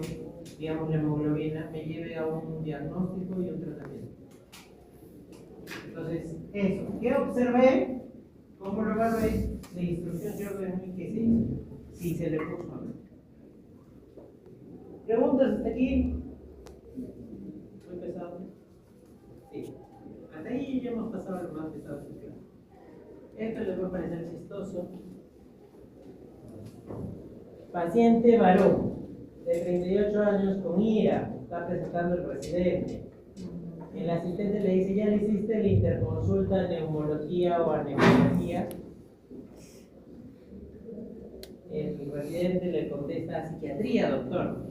[SPEAKER 1] digamos la hemoglobina, me lleve a un diagnóstico y un tratamiento. Entonces, eso, ¿qué observé? ¿Cómo lo evalué? La instrucción yo que se hizo, si se le puso a ver. ¿Preguntas hasta aquí? ¿Muy pesado? Sí. Hasta ahí ya hemos pasado a lo más pesado. Esto les va a parecer chistoso. Paciente varón, de 38 años con IRA, está presentando el residente. El asistente le dice, ¿ya le hiciste la interconsulta de neumología o anemología? El residente le contesta, psiquiatría, doctor.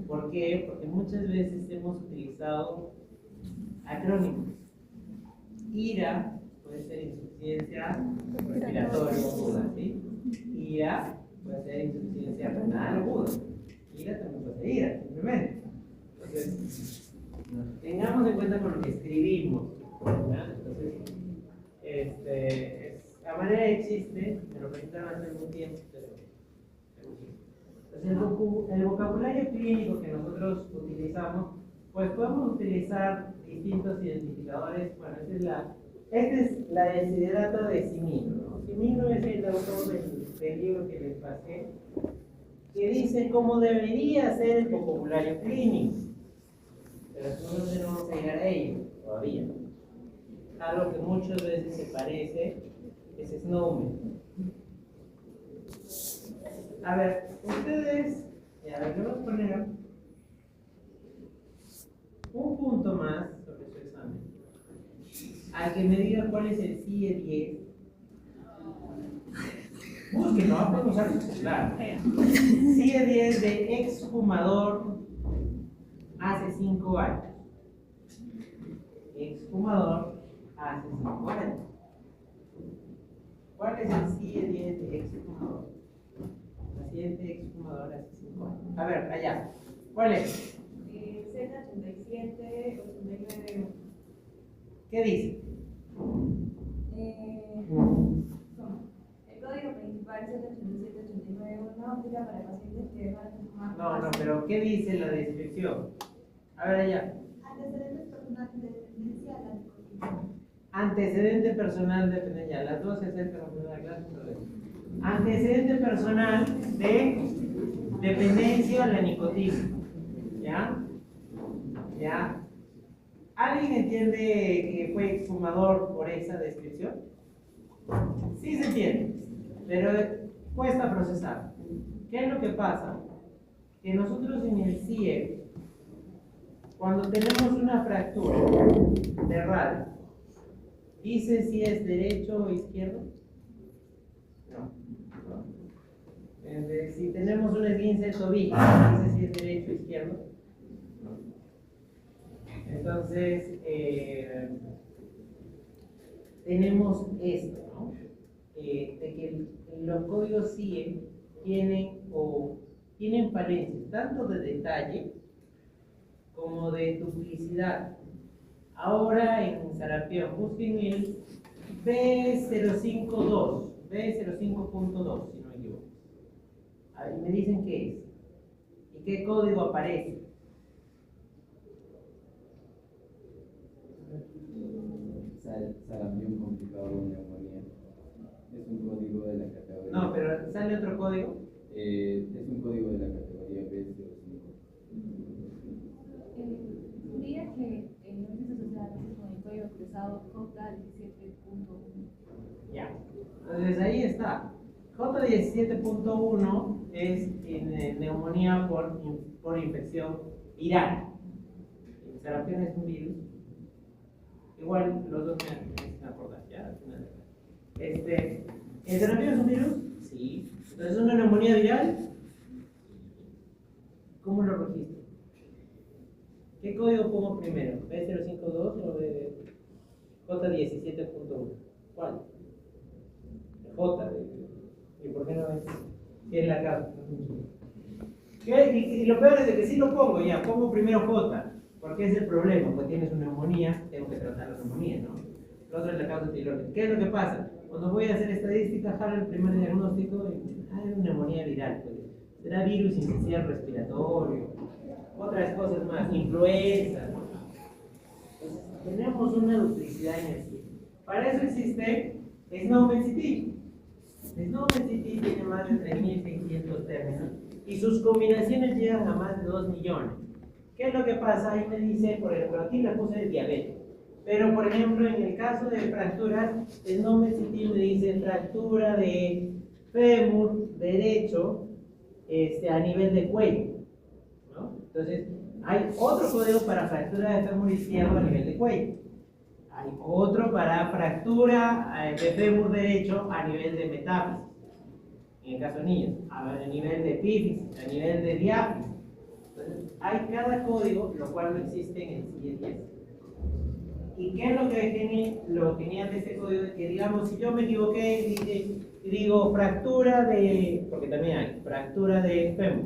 [SPEAKER 1] ¿Por qué? Porque muchas veces hemos utilizado acrónimos. IRA puede ser insuficiencia respiratoria aguda, ¿sí? IRA puede ser insuficiencia renal aguda. IRA también puede ser IRA, simplemente. Entonces, tengamos en cuenta con lo que escribimos, ¿verdad? Entonces, a manera de chiste, me lo presentaron hace algún tiempo, pero entonces, el vocabulario clínico que nosotros utilizamos, pues podemos utilizar distintos identificadores. Bueno, esta es la desiderato de Simino, ¿no? Simino es el autor del libro que les pasé, que dice cómo debería ser el vocabulario clínico. Pero nosotros no vamos a llegar a ello todavía. Algo que muchas veces se parece es Snowman. A ver, ustedes, a ver, vamos a poner un punto más sobre su examen. Al que me diga cuál es el CIE 10, búsquenlo, vamos a usar su celular. CIE 10 de exfumador hace 5 años. Exfumador hace 5 años. ¿Cuál es el CIE 10 de exfumador? Paciente exfumador hace 5 años. A ver, allá. ¿Cuál es?
[SPEAKER 2] Z87, 89.
[SPEAKER 1] ¿Qué dice?
[SPEAKER 2] El código principal Z8789, una óptica para pacientes que van a fumar.
[SPEAKER 1] No, pero ¿qué dice la descripción? A ver, allá.
[SPEAKER 2] Antecedentes personales de dependencia a la nicotina.
[SPEAKER 1] Antecedente personal de dependencia. Las dos se acercan a la clase. Antecedente personal de dependencia a la nicotina. ¿Ya? ¿Ya? ¿Alguien entiende que fue exfumador por esa descripción? Sí se entiende, pero cuesta procesar. ¿Qué es lo que pasa? Que nosotros en el CIE, cuando tenemos una fractura de radio, ¿dice si es derecho o izquierdo? No. Si tenemos un esguince de tobillo, ¿dice si es derecho o izquierdo? No. Entonces, tenemos esto, ¿no? De que los códigos CIE tienen falencias, tanto de detalle como de duplicidad. Ahora en sarampión, busquen el B052, B05.2, si no me equivoco. Ahí me dicen qué es. ¿Y qué código aparece?
[SPEAKER 3] Sarampión complicado de neumonía. Es un código de la categoría.
[SPEAKER 1] No, pero ¿sale otro código?
[SPEAKER 3] Es un código de la categoría B05.
[SPEAKER 4] Diría que no es asociado con el código cruzado J17.1.
[SPEAKER 1] Ya. Entonces ahí está. J17.1 es en neumonía por infección viral. El sarampión es un virus. Igual los dos me acordar, ¿ya? Al final. ¿El sarampión es un virus? Sí. Entonces, ¿una neumonía viral? ¿Cómo lo registro? ¿Qué código pongo primero? ¿B052 o J17.1? ¿Cuál? El J. ¿Y por qué no es? ¿Qué es la causa? Y lo peor es de que sí lo pongo ya, pongo primero J. Porque es el problema, pues tienes una neumonía, tengo que tratar la neumonía, ¿no? Lo otro es la causa etiológica. ¿Qué es lo que pasa? Cuando voy a hacer estadística, jalo el primer diagnóstico y es una neumonía viral. Pues, será virus incisional respiratorio, otras cosas más, influenza, ¿no? Pues, tenemos una duplicidad en el sistema. Para eso existe Snowden-CT. Snowden-CT tiene más de 3.600 términos y sus combinaciones llegan a más de 2 millones. ¿Qué es lo que pasa? Ahí me dice, por ejemplo, aquí le puse el diabetes. Pero, por ejemplo, en el caso de fracturas, el nombre CT me dice fractura de fémur derecho a nivel de cuello, ¿no? Entonces, hay otro código para fractura de fémur izquierdo a nivel de cuello. Hay otro para fractura de fémur derecho a nivel de metáfisis, en el caso de niños, a nivel de epífisis, a nivel de diáfisis. Entonces, hay cada código, lo cual no existe en el CIE-10. ¿Y qué es lo genial de este código? Que digamos, si yo me equivoqué y digo fractura de, porque también hay, fractura de fémur,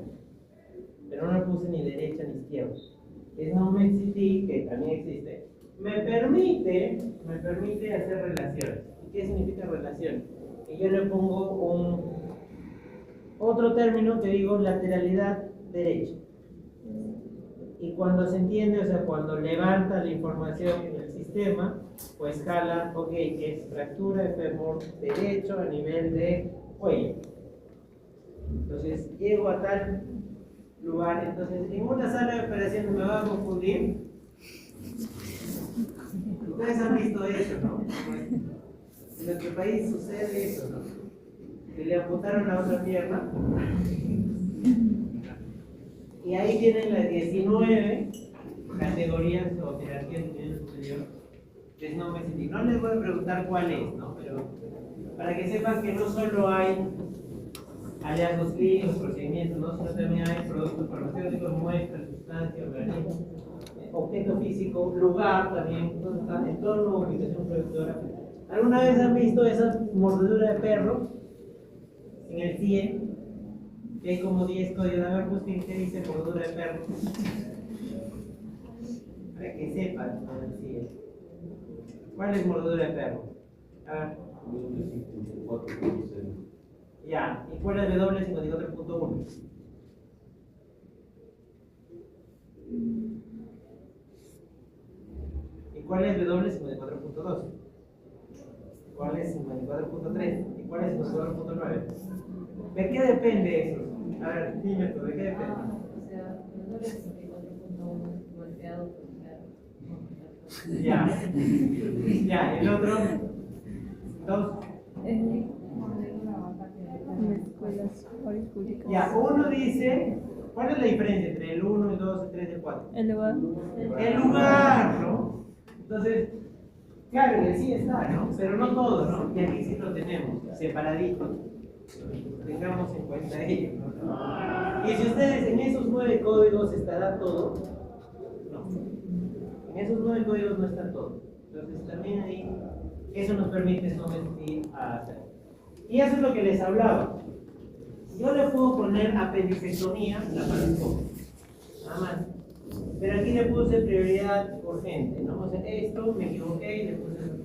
[SPEAKER 1] pero no le puse ni derecha ni izquierda. Es Snowden-CT, que también existe, me permite hacer relaciones. ¿Y qué significa relación? Que yo le pongo otro término que digo lateralidad derecha. Y cuando se entiende, o sea, cuando levanta la información en el sistema, pues jala, ok, es fractura de fémur derecho a nivel de cuello. Entonces, llego a tal lugar, entonces, en una sala de operaciones me va a confundir. Ustedes han visto eso, ¿no? En nuestro país sucede eso, ¿no? Que le amputaron la otra pierna. Y ahí vienen las 19 categorías o jerarquías de nivel superior de Snowden-CT. No les voy a preguntar cuál es, ¿no? Pero para que sepan que no solo hay hallazgos clínicos, procedimientos, ¿no? Sino también hay productos farmacéuticos, muestras, sustancias, organismos, objeto físico, lugar también, entorno, ubicación productora. ¿Alguna vez han visto esa mordedura de perro en el CIE? Que hay como 10 códigos. A ver, busquen qué dice mordedura de perro. Para que sepan, ¿no? El CIE. ¿Cuál es mordedura de perro? A ver. Ya, ¿y cuál es W54.1? ¿Y cuál es W54.2? ¿Cuál es 54.3? ¿Y cuál es 54.9? ¿De qué depende eso? A ver, dime tú, ¿de qué depende?
[SPEAKER 4] O sea, no es 54.1 golpeado por
[SPEAKER 1] Ya. Ya, el otro. Dos.
[SPEAKER 5] Escuelas públicas.
[SPEAKER 1] Ya, uno dice. ¿Cuál es la diferencia entre el 1, el 2, el 3 y el 4?
[SPEAKER 5] El lugar.
[SPEAKER 1] El lugar, ¿no? Entonces, claro, que sí está, ¿no? Pero no todo, ¿no? Y aquí sí lo tenemos, separadito. Tengamos en cuenta ello, ¿no? Y si ustedes en esos 9 códigos estará todo, no. En esos 9 códigos no está todo. Entonces también ahí, eso nos permite someter a hacer. Y eso es lo que les hablaba. Yo le puedo poner apendicectomía laparoscópica, nada más. Pero aquí le puse prioridad urgente, ¿no? O sea, esto me equivoqué y le puse eso.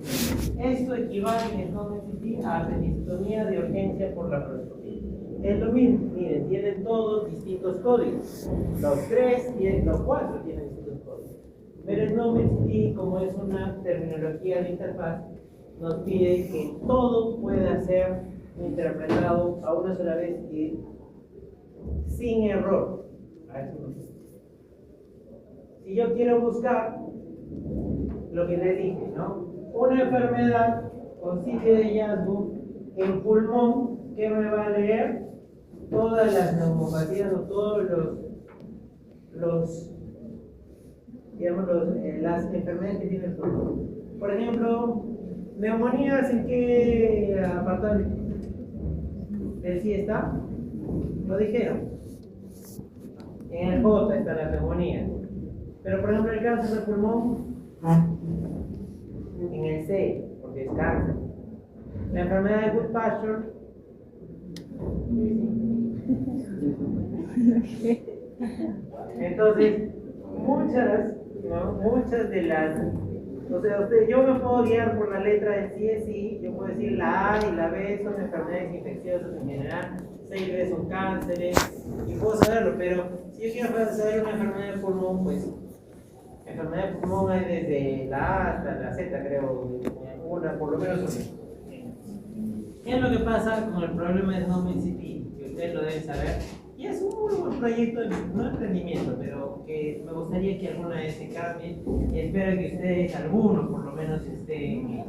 [SPEAKER 1] Esto equivale en Snowden-CT a apendicectomía de urgencia por laparoscopía. es lo mismo. Miren, tienen todos distintos códigos. Los cuatro tienen distintos códigos. Pero Snowmelt, como es una terminología de interfaz, nos pide que todo pueda ser interpretado a una sola vez y sin error. A eso nos pide. Si yo quiero buscar lo que les dije, ¿no? Una enfermedad con sitio de hallazgo en pulmón, que me va a leer todas las neumopatías o todos las enfermedades que tiene el pulmón. Por ejemplo, neumonías, ¿en qué apartado del sí está? Lo dijeron. En el J está la neumonía. Pero por ejemplo el cáncer de pulmón, en el C, porque es cáncer. La enfermedad de Goodpasture, entonces muchas de las, o sea, yo me puedo guiar por la letra del sí es sí, yo puedo decir la A y la B son enfermedades infecciosas en general, C y B son cánceres, y puedo saberlo, pero si yo quiero saber una enfermedad de pulmón, pues enfermedad de pulmón hay desde la A hasta la Z, creo, una, por lo menos una. ¿Qué es lo que pasa con el problema de Snowmelt City? Que ustedes lo deben saber. Y es un muy buen proyecto, no emprendimiento, pero que me gustaría que alguna vez se cambie. Y espero que ustedes, algunos por lo menos, estén.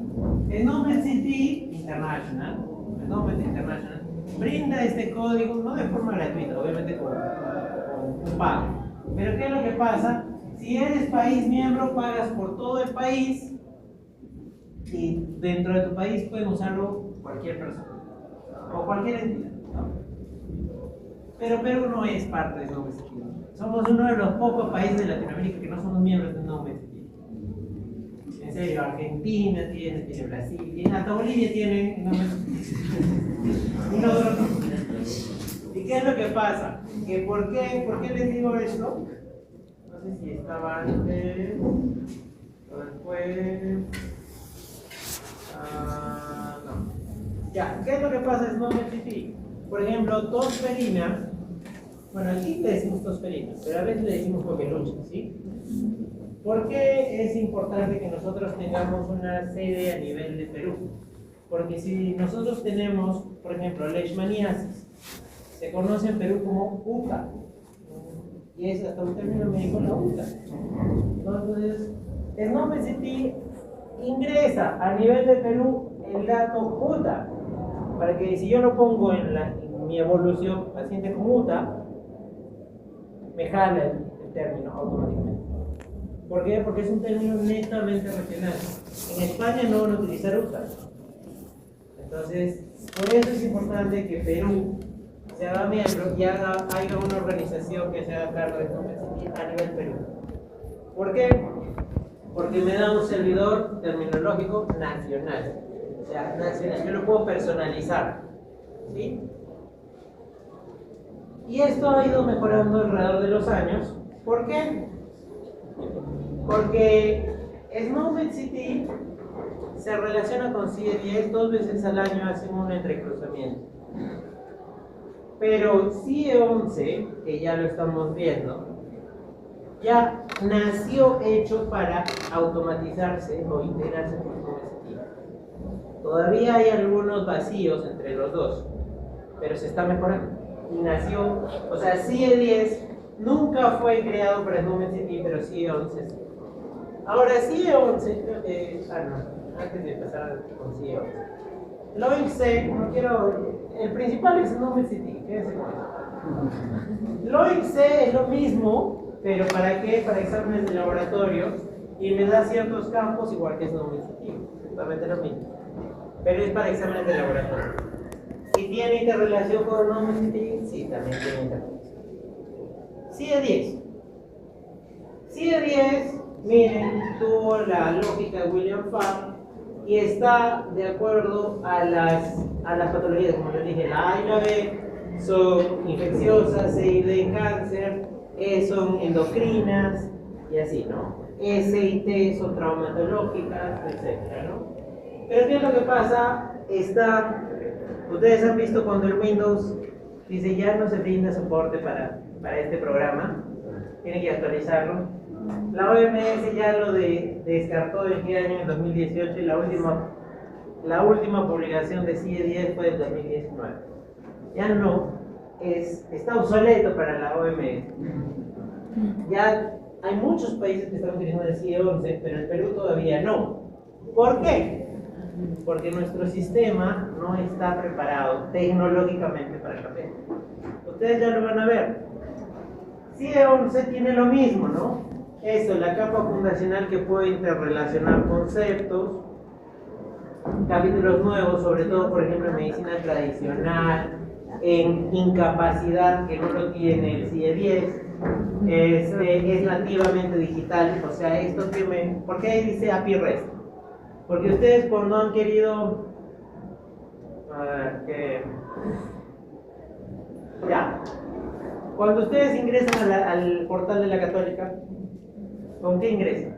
[SPEAKER 1] Snowmelt City International, Snowmelt International, brinda este código, no de forma gratuita, obviamente con un pago. Pero ¿qué es lo que pasa? Si eres país miembro, pagas por todo el país y dentro de tu país pueden usarlo cualquier persona o cualquier entidad, ¿no? Pero Perú no es parte de Snowmelt City. Somos uno de los pocos países de Latinoamérica que no somos miembros de Snowmelt City. En serio, Argentina tiene Brasil, hasta Bolivia tiene Snowmelt City. Y nosotros no. ¿Y qué es lo que pasa? ¿Por qué les digo esto? No sé si estaba antes o después. No. Ya, ¿qué es lo que pasa en Snowmelt City? Por ejemplo, tosferina. Bueno, aquí le decimos tosferina, pero a veces le decimos coqueluche, ¿sí? ¿Por qué es importante que nosotros tengamos una sede a nivel de Perú? Porque si nosotros tenemos, por ejemplo, leishmaniasis, se conoce en Perú como UCA, y es hasta un término médico la UCA. Entonces, Snowmelt City ingresa a nivel de Perú el dato UTA, para que si yo lo pongo en mi evolución paciente con UTA, me jala el término automáticamente. ¿Por qué? Porque es un término netamente regional. En España no van a utilizar UTA. Entonces, por eso es importante que Perú se haga miembro y haya una organización que se haga cargo de esto a nivel Perú. ¿Por qué? Porque me da un servidor terminológico nacional. O sea, nacional, yo lo puedo personalizar. ¿Sí? Y esto ha ido mejorando alrededor de los años. ¿Por qué? Porque Snowmelt City se relaciona con CIE10, 2 veces al año hacen un entrecruzamiento. Pero CIE11, que ya lo estamos viendo, ya nació hecho para automatizarse o integrarse con Snowmelt City. Todavía hay algunos vacíos entre los dos, pero se está mejorando. Y nació, o sea, CIE10 nunca fue creado para Snowmelt City, pero CIE11 sí. Ahora, CIE11, creo que. Antes de empezar con CIE11. LOIC, no quiero. El principal es Snowmelt City, quédense con eso. LOIC es lo mismo, pero ¿para qué? Para exámenes de laboratorio y le da ciertos campos igual que Snowmelt City, exactamente lo mismo. Pero es para exámenes de laboratorio. ¿Y tiene interrelación con Snowmelt City? Sí, también tiene interrelación. CIE10. CIE10, miren, tuvo la lógica de William Farr y está de acuerdo a las patologías, como les dije, la A y la B son infecciosas, C y D cáncer, E son endocrinas y así, ¿no? S y T son traumatológicas, etc., ¿no? Pero ¿qué es lo que pasa? Ustedes han visto cuando el Windows dice ya no se brinda soporte para este programa, tiene que actualizarlo. La OMS ya lo descartó en qué año, en 2018, y la última publicación de CIE 10 fue en 2019. Ya no, está obsoleto para la OMS. Ya hay muchos países que están utilizando el CIE 11, pero el Perú todavía no. ¿Por qué? Porque nuestro sistema no está preparado tecnológicamente para el café. Ustedes ya lo van a ver. CIE 11 tiene lo mismo, ¿no? Eso, la capa fundacional que puede interrelacionar conceptos, capítulos nuevos, sobre todo, por ejemplo, en medicina tradicional, en incapacidad, que no lo tiene el CIE 10, es nativamente digital, o sea, esto que ¿por qué dice API REST? Porque ustedes cuando han querido, cuando ustedes ingresan al portal de la Católica, ¿con qué ingresan?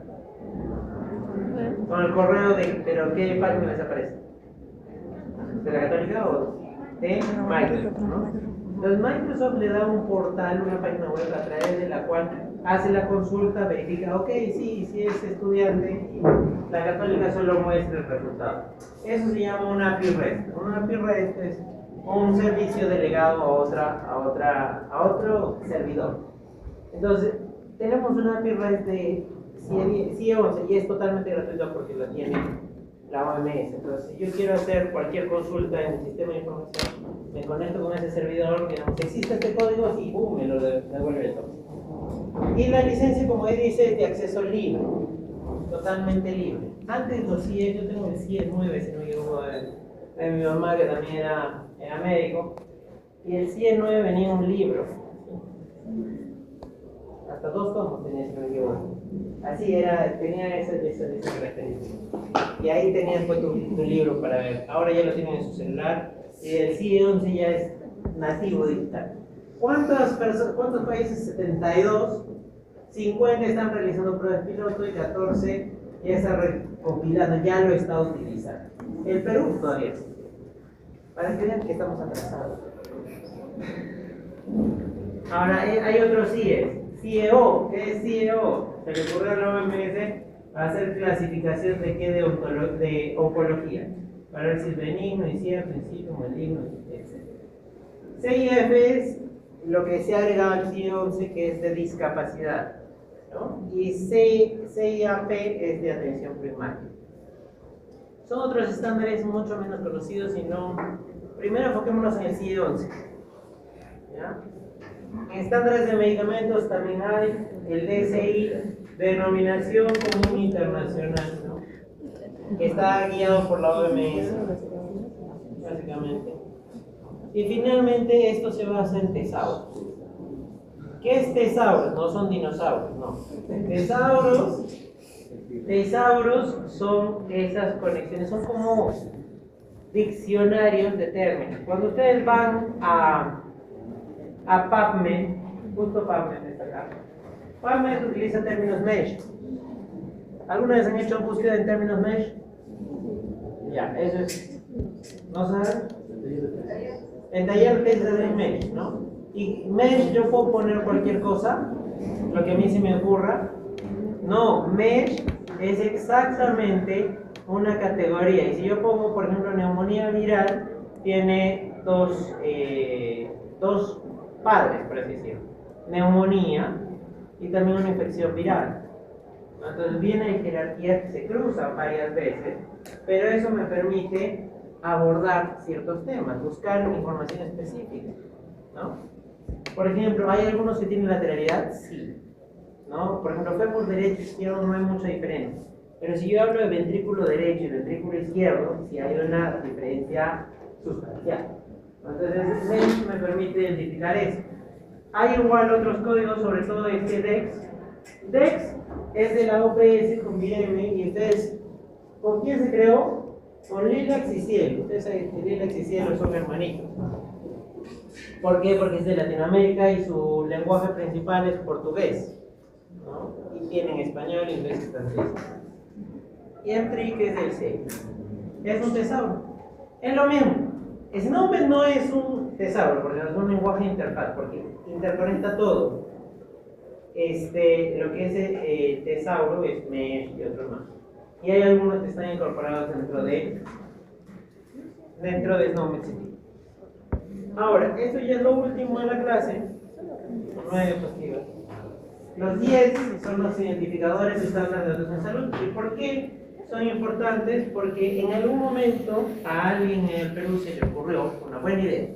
[SPEAKER 1] Con el correo pero ¿qué página les aparece? ¿De la Católica o de Microsoft? ¿No? Entonces Microsoft le da un portal, una página web a través de la cual hace la consulta, verifica, ok, sí es estudiante, y la Católica solo muestra el resultado. Eso se llama una API REST. Una API REST es un servicio delegado a otro servidor. Entonces, tenemos una API REST de CIE 11 y es totalmente gratuita porque la tiene la OMS. Entonces, si yo quiero hacer cualquier consulta en el sistema de información, me conecto con ese servidor, digamos, existe este código, y ¡pum!, me lo devuelve todo. Y la licencia, como él dice, es de acceso libre, totalmente libre. Antes los CIE, yo tengo el CIE 9, si no me equivoco, de mi mamá, que también era médico, y el CIE 9 venía en un libro, hasta 2 tomos tenía, si no me equivoco. Así era, tenía esa característica. Y ahí tenías pues tu libro para ver. Ahora ya lo tienen en su celular. Y el CIE 11 ya es nativo digital. ¿Cuántos países? 72. 50 están realizando pruebas piloto y 14 ya está recopilando, ya lo está utilizando. El Perú todavía sí. Para que vean que estamos atrasados. Ahora hay otros CIE. CIEO, ¿qué es CIEO? Se le ocurrió a la OMS hacer clasificación de qué de oncología, para ver si es benigno, incierto, incito, maligno, etc. CIF es lo que se ha agregado al CIE 11, que es de discapacidad, ¿no? Y CIAP es de atención primaria. Son otros estándares mucho menos conocidos, sino primero enfoquémonos en el CIE 11. ¿Ya? En estándares de medicamentos también hay el DSI, denominación común internacional, ¿no? Que está guiado por la OMS, básicamente. Y finalmente esto se basa en tesauros. ¿Qué es tesauros? No son dinosaurios, no. Tesauros son esas conexiones, son como diccionarios de términos. Cuando ustedes van a PubMed, justo PubMed está acá. PubMed utiliza términos mesh. ¿Alguna vez han hecho búsqueda en términos mesh? Ya, eso es. ¿No saben? En taller ustedes saben mesh, ¿no? Y mesh yo puedo poner cualquier cosa, lo que a mí se me ocurra. No, mesh es exactamente una categoría. Y si yo pongo, por ejemplo, neumonía viral, tiene dos padres, por así decirlo. Neumonía y también una infección viral. Entonces viene en jerarquía que se cruzan varias veces, pero eso me permite abordar ciertos temas, buscar información específica, ¿no? Por ejemplo, ¿hay algunos que tienen lateralidad? Sí, ¿no? Por ejemplo, fémur derecho e izquierdo no hay mucha diferencia, pero si yo hablo de ventrículo derecho y ventrículo izquierdo, sí hay una diferencia sustancial. Entonces, MESH me permite identificar eso. Hay igual otros códigos, sobre todo este DEX. DEX es de la OPS con BM, y ustedes, ¿con quién se creó? Con Lilacs y Cielo. Ustedes saben que Lilacs y Cielo son hermanitos. ¿Por qué? Porque es de Latinoamérica y su lenguaje principal es portugués, ¿no? Y tienen español, inglés y francés. Y M3, que es del C. Es un tesauro. Es lo mismo. SNOMED no es un tesauro, porque es un lenguaje de interfaz, porque interconecta todo. Lo que es tesauro es mesh y otros más. Y hay algunos que están incorporados dentro de SNOMED City. Ahora, esto ya es lo último de la clase. 9 diapositivas. Los 10 son los identificadores estándar de datos en salud. ¿Y por qué son importantes? Porque en algún momento a alguien en el Perú se le ocurrió una buena idea.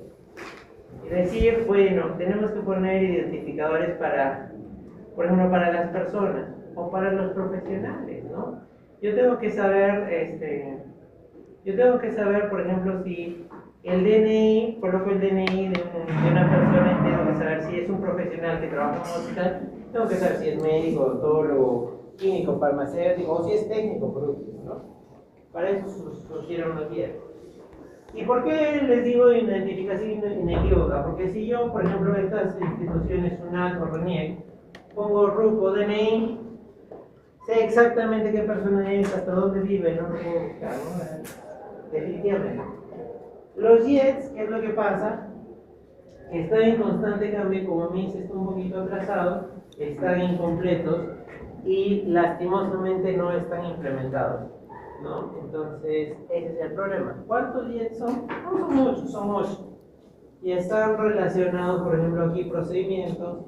[SPEAKER 1] Y decir, bueno, tenemos que poner identificadores para, por ejemplo, para las personas o para los profesionales, ¿no? Yo tengo que saber, por ejemplo, si el DNI, coloco el DNI de una persona y tengo que saber si es un profesional que trabaja en un hospital, tengo que saber si es médico, odontólogo, químico, farmacéutico o si es técnico, por último, ¿no? Para eso surgieron los 10. ¿Y por qué les digo identificación inequívoca? Porque si yo, por ejemplo, estas instituciones, SUNAT o RENIEC, pongo RUC o DNI, sé exactamente qué persona es, hasta dónde vive, no lo puedo buscar, ¿no? Definitivamente. Los JETs, ¿qué es lo que pasa? Están en constante cambio, como MIS está un poquito atrasado, están incompletos y lastimosamente no están implementados, ¿no? Entonces, ese es el problema. ¿Cuántos JETs son? No son muchos, son 8. Y están relacionados, por ejemplo, aquí procedimientos,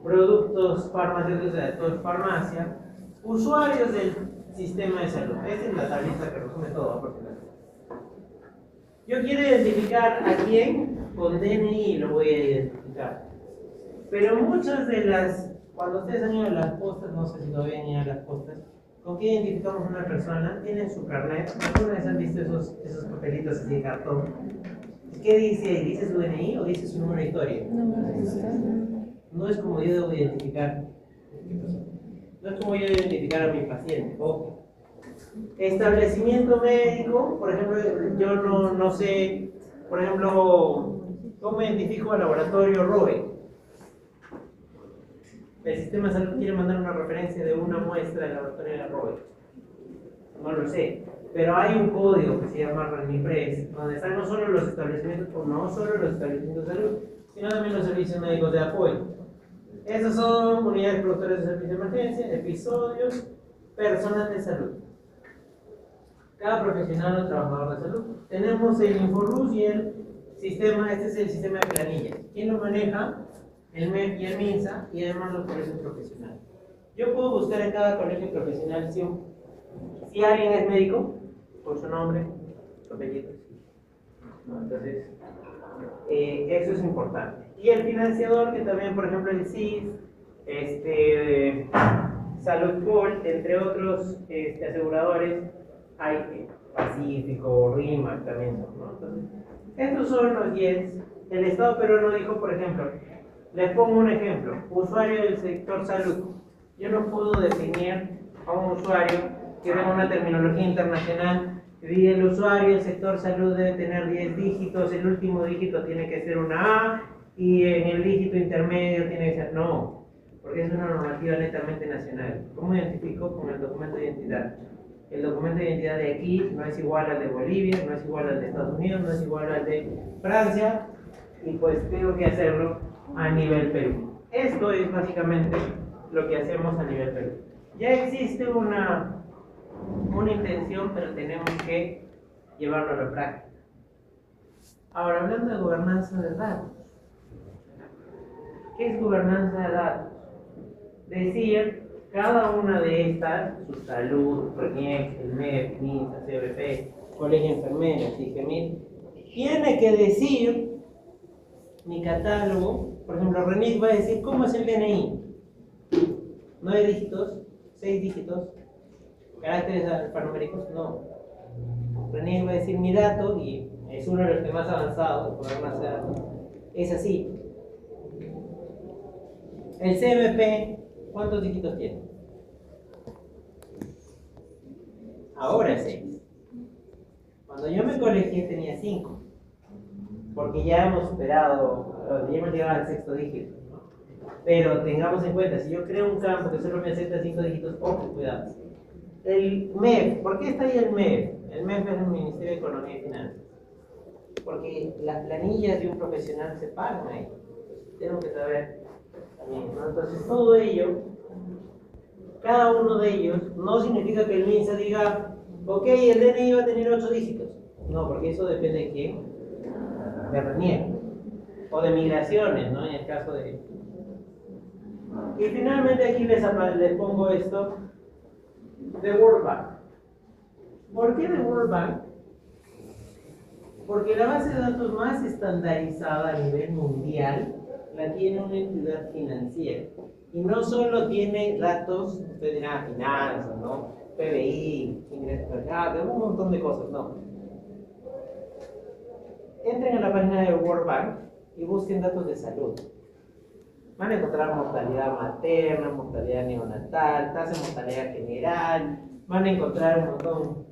[SPEAKER 1] productos farmacéuticos de farmacia, usuarios del sistema de salud. Esta es la tablita que resume todo, por supuesto. Yo quiero identificar a quién con DNI lo voy a identificar. Pero muchas de las, cuando ustedes han ido a las postas, no sé si todavía han ido a las postas, ¿con qué identificamos a una persona? Tienen su carnet. ¿Alguna vez han visto esos papelitos así de cartón? ¿Qué dice? ¿Dice su DNI o dice su número de historia? No es como yo debo identificar. No es como yo debo identificar a mi paciente. Ojo. Establecimiento médico, por ejemplo, yo no sé, por ejemplo, ¿cómo identifico al laboratorio ROE? El sistema de salud quiere mandar una referencia de una muestra del laboratorio de ROE. No lo sé, pero hay un código que se llama RENIPRES, donde están no solo los establecimientos, de salud, sino también los servicios médicos de apoyo. Esos son unidades productoras de servicios de emergencia, episodios, personal de salud. Cada profesional o trabajador de salud. Tenemos el InfoRUS y el sistema, este es el sistema de planillas. ¿Quién lo maneja? El MEF y el MINSA y además los colegios profesionales. Yo puedo buscar en cada colegio profesional si alguien es médico, por su nombre, su apellido. ¿No? Entonces, eso es importante. Y el financiador, que también, por ejemplo, el CIS, Salud Pol, entre otros aseguradores, hay Pacífico, RIMAC también son, ¿no? Entonces, estos son los 10. El Estado peruano dijo, por ejemplo, les pongo un ejemplo, usuario del sector salud. Yo no puedo definir a un usuario que tenga una terminología internacional que diga el usuario del sector salud debe tener 10 dígitos, el último dígito tiene que ser una A y en el dígito intermedio tiene que ser no, porque es una normativa netamente nacional. ¿Cómo identifico? Con el documento de identidad. El documento de identidad de aquí no es igual al de Bolivia, no es igual al de Estados Unidos, no es igual al de Francia, y pues tengo que hacerlo a nivel Perú. Esto es básicamente lo que hacemos a nivel Perú. Ya existe una intención, pero tenemos que llevarlo a la práctica. Ahora, hablando de gobernanza de datos. ¿Qué es gobernanza de datos? Decir, cada una de estas, su salud, RENIEC, el MEF, MINSA, CBP, Colegio de Enfermeras, IGEMIL, tiene que decir mi catálogo. Por ejemplo, RENIEC va a decir cómo es el DNI. 9 dígitos, 6 dígitos, caracteres alfanuméricos, no. RENIEC va a decir mi dato, y es uno de los que más avanzados, por gobernanza de datos, es así. El CBP, ¿cuántos dígitos tiene? Ahora 6. Cuando yo me colegié tenía 5. Porque ya hemos superado, ya hemos llegado al 6º dígito, ¿no? Pero tengamos en cuenta, si yo creo un campo que solo me acepta 5 dígitos, ojo, cuidado. El MEF, ¿por qué está ahí el MEF? El MEF es el Ministerio de Economía y Finanzas. porque las planillas de un profesional se pagan ahí. Tenemos que saber también, ¿no? Entonces, todo ello, cada uno de ellos, no significa que el MINSA diga, ok, el DNI va a tener 8 dígitos. No, porque eso depende de quién, de RENIEC, o de migraciones, ¿no? En el caso de... Y finalmente aquí les pongo esto de World Bank. ¿Por qué de World Bank? Porque la base de datos más estandarizada a nivel mundial la tiene una entidad financiera. Y no solo tiene datos, usted dirá, finanzas, ¿no? PBI, ingresos per cápita, un montón de cosas, no. Entren a la página de World Bank y busquen datos de salud. Van a encontrar mortalidad materna, mortalidad neonatal, tasa de mortalidad general, van a encontrar un montón.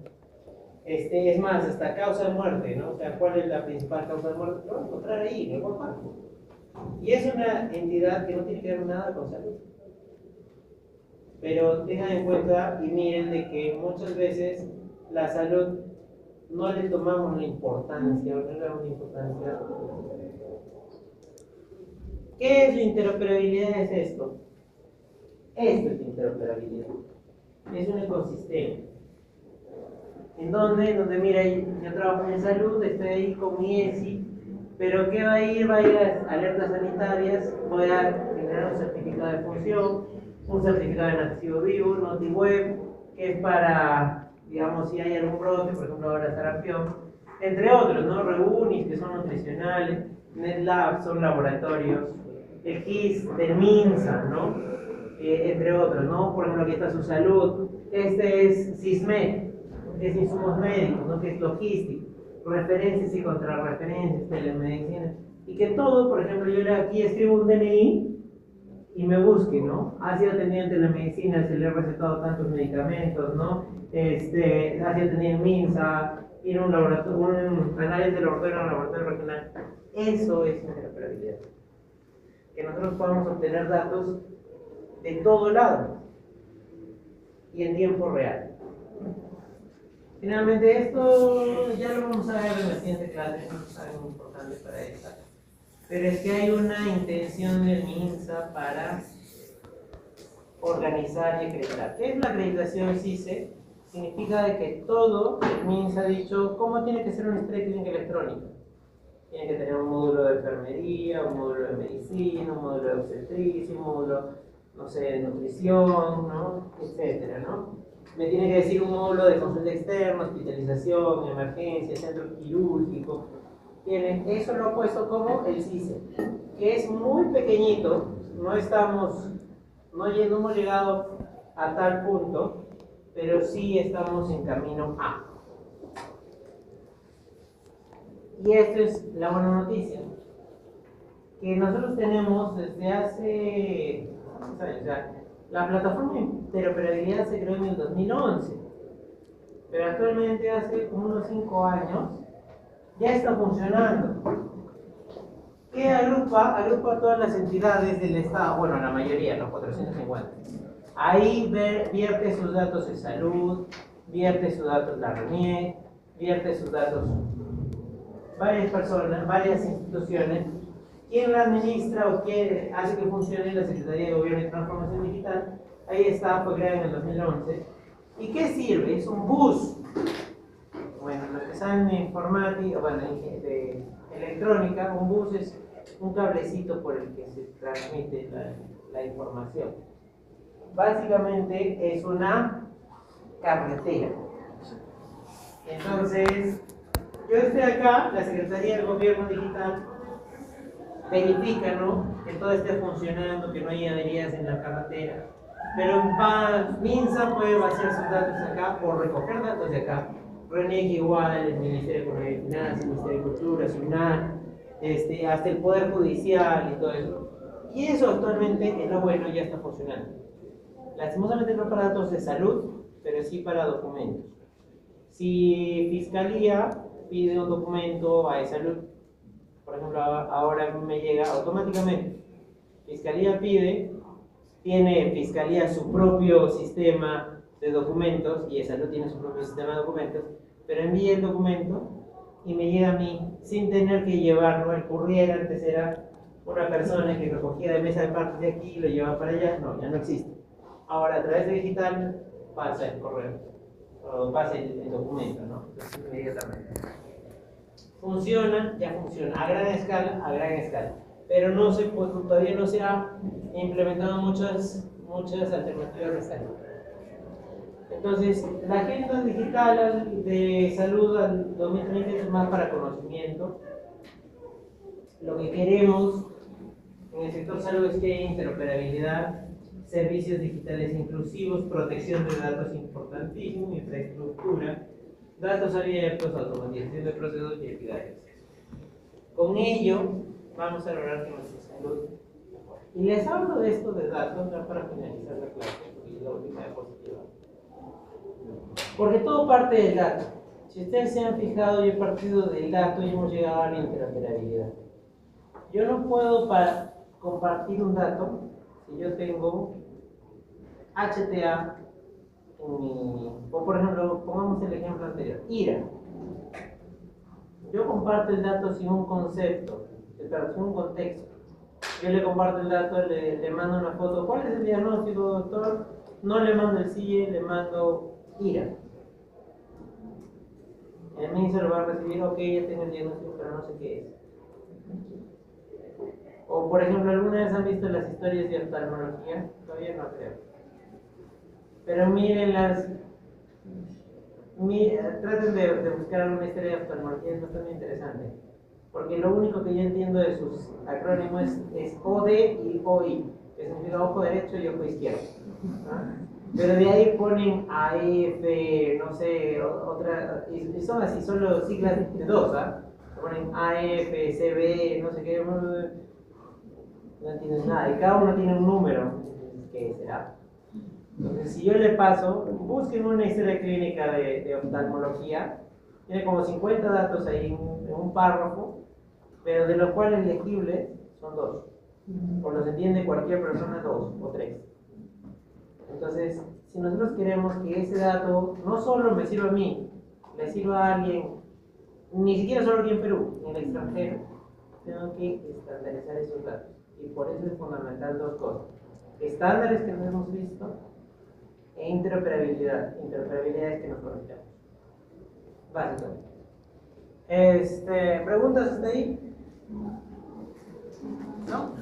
[SPEAKER 1] Es más, hasta causa de muerte, ¿no? O sea, ¿cuál es la principal causa de muerte? Lo van a encontrar ahí, en el World Bank. Y es una entidad que no tiene que ver nada con salud. Pero tengan en cuenta y miren de que muchas veces la salud no le tomamos la importancia, no le damos la importancia. ¿Qué es la interoperabilidad? Es esto. Esto es interoperabilidad. Es un ecosistema. ¿En dónde? Donde mira, yo trabajo en salud, estoy ahí con mi ESI, pero ¿qué va a ir? Va a ir a alertas sanitarias, voy a generar un certificado de función, un certificado de nacido vivo, NotiWeb, que es para, digamos, si hay algún brote, por ejemplo ahora sarampión, entre otros, ¿no? Reunis, que son nutricionales, NetLab, son laboratorios, el GIS del MINSA, ¿no? Entre otros, ¿no? Por ejemplo, aquí está su salud, este es SISMED, es insumos médicos, ¿no? Que es logística, referencias y contrarreferencias, telemedicina, y que todo, por ejemplo, yo aquí escribo un DNI y me busque, ¿no? Ha sido atendido en telemedicina, se le ha recetado tantos medicamentos, ¿no? Ha sido atendido en MINSA, ir a un laboratorio, un análisis de laboratorio a un laboratorio regional. Eso es interoperabilidad. Que nosotros podamos obtener datos de todo lado y en tiempo real. Finalmente, esto ya lo vamos a ver en la siguiente clase, es algo importante para esta. Pero es que hay una intención del MINSA para organizar y acreditar. ¿Qué es la acreditación CISE? Significa de que todo el MINSA ha dicho cómo tiene que ser una historia clínica electrónica. Tiene que tener un módulo de enfermería, un módulo de medicina, un módulo de obstetricia, un módulo, no sé, de nutrición, ¿no? Etcétera, ¿no? Me tiene que decir un módulo de consulta externa, hospitalización, emergencia, centro quirúrgico. Eso lo ha puesto como el CISE, que es muy pequeñito, no hemos llegado a tal punto, pero sí estamos en camino a. Y esto es la buena noticia, que nosotros tenemos desde hace años, ya. La plataforma de interoperabilidad se creó en el 2011, pero actualmente hace como unos 5 años ya está funcionando. ¿Qué agrupa? Agrupa a todas las entidades del Estado, bueno, la mayoría, los 450. Ahí vierte sus datos de salud, vierte sus datos la RENIEC, vierte sus datos varias personas, varias instituciones. ¿Quién la administra o quién hace que funcione la Secretaría de Gobierno y Transformación Digital? Ahí está, fue creada en el 2011. ¿Y qué sirve? Es un bus. Bueno, los que saben de informática, bueno, de electrónica, un bus es un cablecito por el que se transmite la información. Básicamente es una carretera. Entonces, yo estoy acá, la Secretaría del Gobierno Digital verifica, ¿no?, que todo esté funcionando, que no haya averías en la carretera. Pero MINSA puede vaciar sus datos acá o recoger datos de acá. RENIEC igual, el Ministerio de Economía y Finanzas, el Ministerio de Cultura, SUNAT, hasta el Poder Judicial y todo eso. Y eso actualmente es lo bueno, ya está funcionando. Lastimosamente no para datos de salud, pero sí para documentos. Si Fiscalía pide un documento a salud, por ejemplo, ahora me llega automáticamente. Fiscalía pide, tiene Fiscalía su propio sistema de documentos y salud tiene su propio sistema de documentos, pero envía el documento y me llega a mí sin tener que llevarlo. El courier antes era una persona que recogía de mesa de partes de aquí y lo llevaba para allá. No, ya no existe. Ahora a través de digital pasa el correo, o pasa el documento, ¿no? Entonces, inmediatamente. Funciona, ya funciona, a gran escala, pero no se puede, todavía no se ha implementado muchas alternativas de salud. Entonces, la agenda digital de salud al 2030 es más para conocimiento. Lo que queremos en el sector salud es que haya interoperabilidad, servicios digitales inclusivos, protección de datos importantísimo, infraestructura, datos abiertos, automatización de procesos y equidad de acceso. Con ello, vamos a lograr que nuestra salud. Y les hablo de esto de datos ya para finalizar la clase, porque es la última diapositiva. Porque todo parte del dato. Si ustedes se han fijado, yo he partido del dato y hemos llegado a la interoperabilidad. Yo no puedo compartir un dato si yo tengo HTA en mi... O por ejemplo, pongamos el ejemplo anterior, IRA. Yo comparto el dato sin un concepto, sin un contexto. Yo le comparto el dato, le mando una foto. ¿Cuál es el diagnóstico, doctor? No le mando el CIE, le mando IRA. El ministro lo va a recibir, ok, ya tengo el diagnóstico, pero no sé qué es. O por ejemplo, ¿alguna vez han visto las historias de oftalmología? Todavía no creo. Pero mírenlas, traten de buscar alguna historia de oftalmología, es bastante interesante. Porque lo único que yo entiendo de sus acrónimos es OD y OI, que significa ojo derecho y ojo izquierdo. ¿Ah? Pero de ahí ponen AF, no sé, otra, y son así, son las siglas de dos, ¿ah? Ponen AF, CB, no sé qué, no entiendes nada, y cada uno tiene un número, ¿qué será? Entonces, si yo le paso, busquen una historia clínica de oftalmología, tiene como 50 datos ahí en un párrafo, pero de los cuales legibles son 2, o los entiende cualquier persona 2 o 3. Entonces, si nosotros queremos que ese dato no solo me sirva a mí, le sirva a alguien, ni siquiera solo aquí en Perú, en el extranjero, tengo que estandarizar esos datos. Y por eso es fundamental dos cosas: estándares que no hemos visto e interoperabilidad. Interoperabilidad es que nos conectemos. Básicamente. ¿Preguntas hasta ahí? ¿No?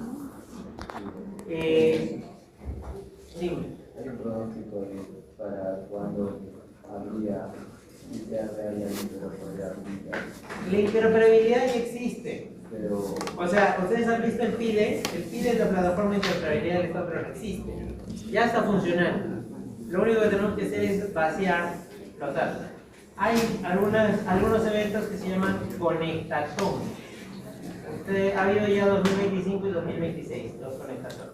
[SPEAKER 1] Dime.
[SPEAKER 3] ¿Hay un pronóstico para cuando habría y sea real la interoperabilidad?
[SPEAKER 1] La interoperabilidad ya existe.
[SPEAKER 3] Pero
[SPEAKER 1] O sea, ustedes han visto el PIDE es la plataforma de interoperabilidad del Estado, pero no existe. Ya está funcionando. Lo único que tenemos que hacer es vaciar los datos. Hay algunos eventos que se llaman Conectatón. Ha habido ya 2025 y 2026, los Conectatón.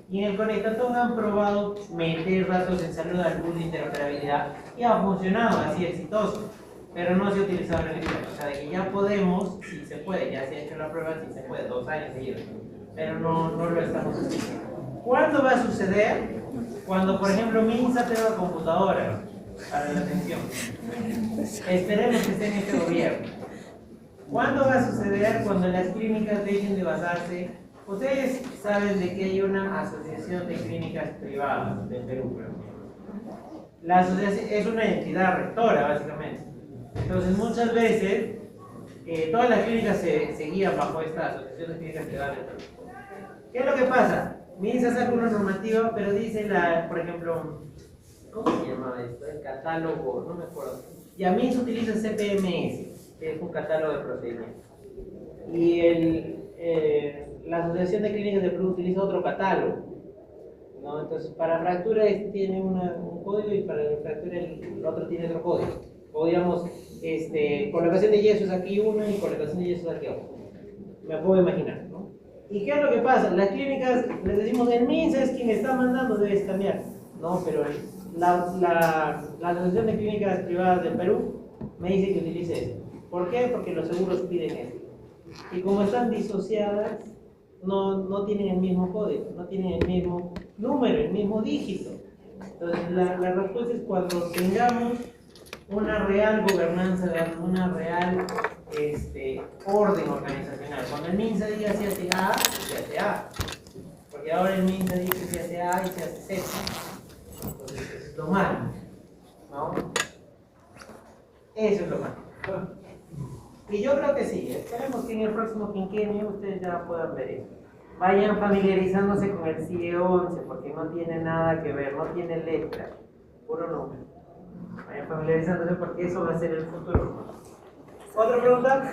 [SPEAKER 1] Y en el Conectatón han probado meter datos en salud al pool de interoperabilidad y ha funcionado así exitoso, pero no se ha utilizado en el exterior. O sea, de que ya podemos, si se puede, ya se ha hecho la prueba, si se puede, 2 años seguidos, pero no lo estamos haciendo. ¿Cuándo va a suceder? Cuando, por ejemplo, MINSA tenga computadora para la atención. Esperemos que esté en este gobierno. ¿Cuándo va a suceder? Cuando las clínicas dejen de basarse. Ustedes saben de que hay una asociación de clínicas privadas del Perú. La asociación es una entidad rectora, básicamente. Entonces, muchas veces, todas las clínicas se guían bajo esta asociación de clínicas privadas del Perú. ¿Qué es lo que pasa? MINSA saca una normativa, pero dice, por ejemplo, ¿cómo se llamaba esto? El catálogo, no me acuerdo. Y a MINSA utiliza CPMS, que es un catálogo de procedimientos. Y la Asociación de Clínicas de Perú utiliza otro catálogo, ¿no? Entonces, para fractura este tiene un código y para la fractura el otro tiene otro código. O digamos, colocación de yesos aquí uno y colocación de yesos aquí otro. Me puedo imaginar, ¿no? ¿Y qué es lo que pasa? Las clínicas, les decimos, el MINSA es quien está mandando, debes cambiar. No, pero la Asociación de Clínicas Privadas del Perú me dice que utilice esto. ¿Por qué? Porque los seguros piden esto. Y como están disociadas, no tienen el mismo código, no tienen el mismo número, el mismo dígito. Entonces, la respuesta es cuando tengamos una real gobernanza, una real orden organizacional. Cuando el MINSA diga se hace A, se hace A. Porque ahora el MINSA dice que se hace A y se hace Z. Entonces eso es lo malo, ¿no? Eso es lo malo. Y yo creo que sí, esperemos que en el próximo quinquenio ustedes ya puedan ver eso. Vayan familiarizándose con el CIE 11 porque no tiene nada que ver, no tiene letra, puro número. Vayan familiarizándose porque eso va a ser el futuro. ¿Otra pregunta?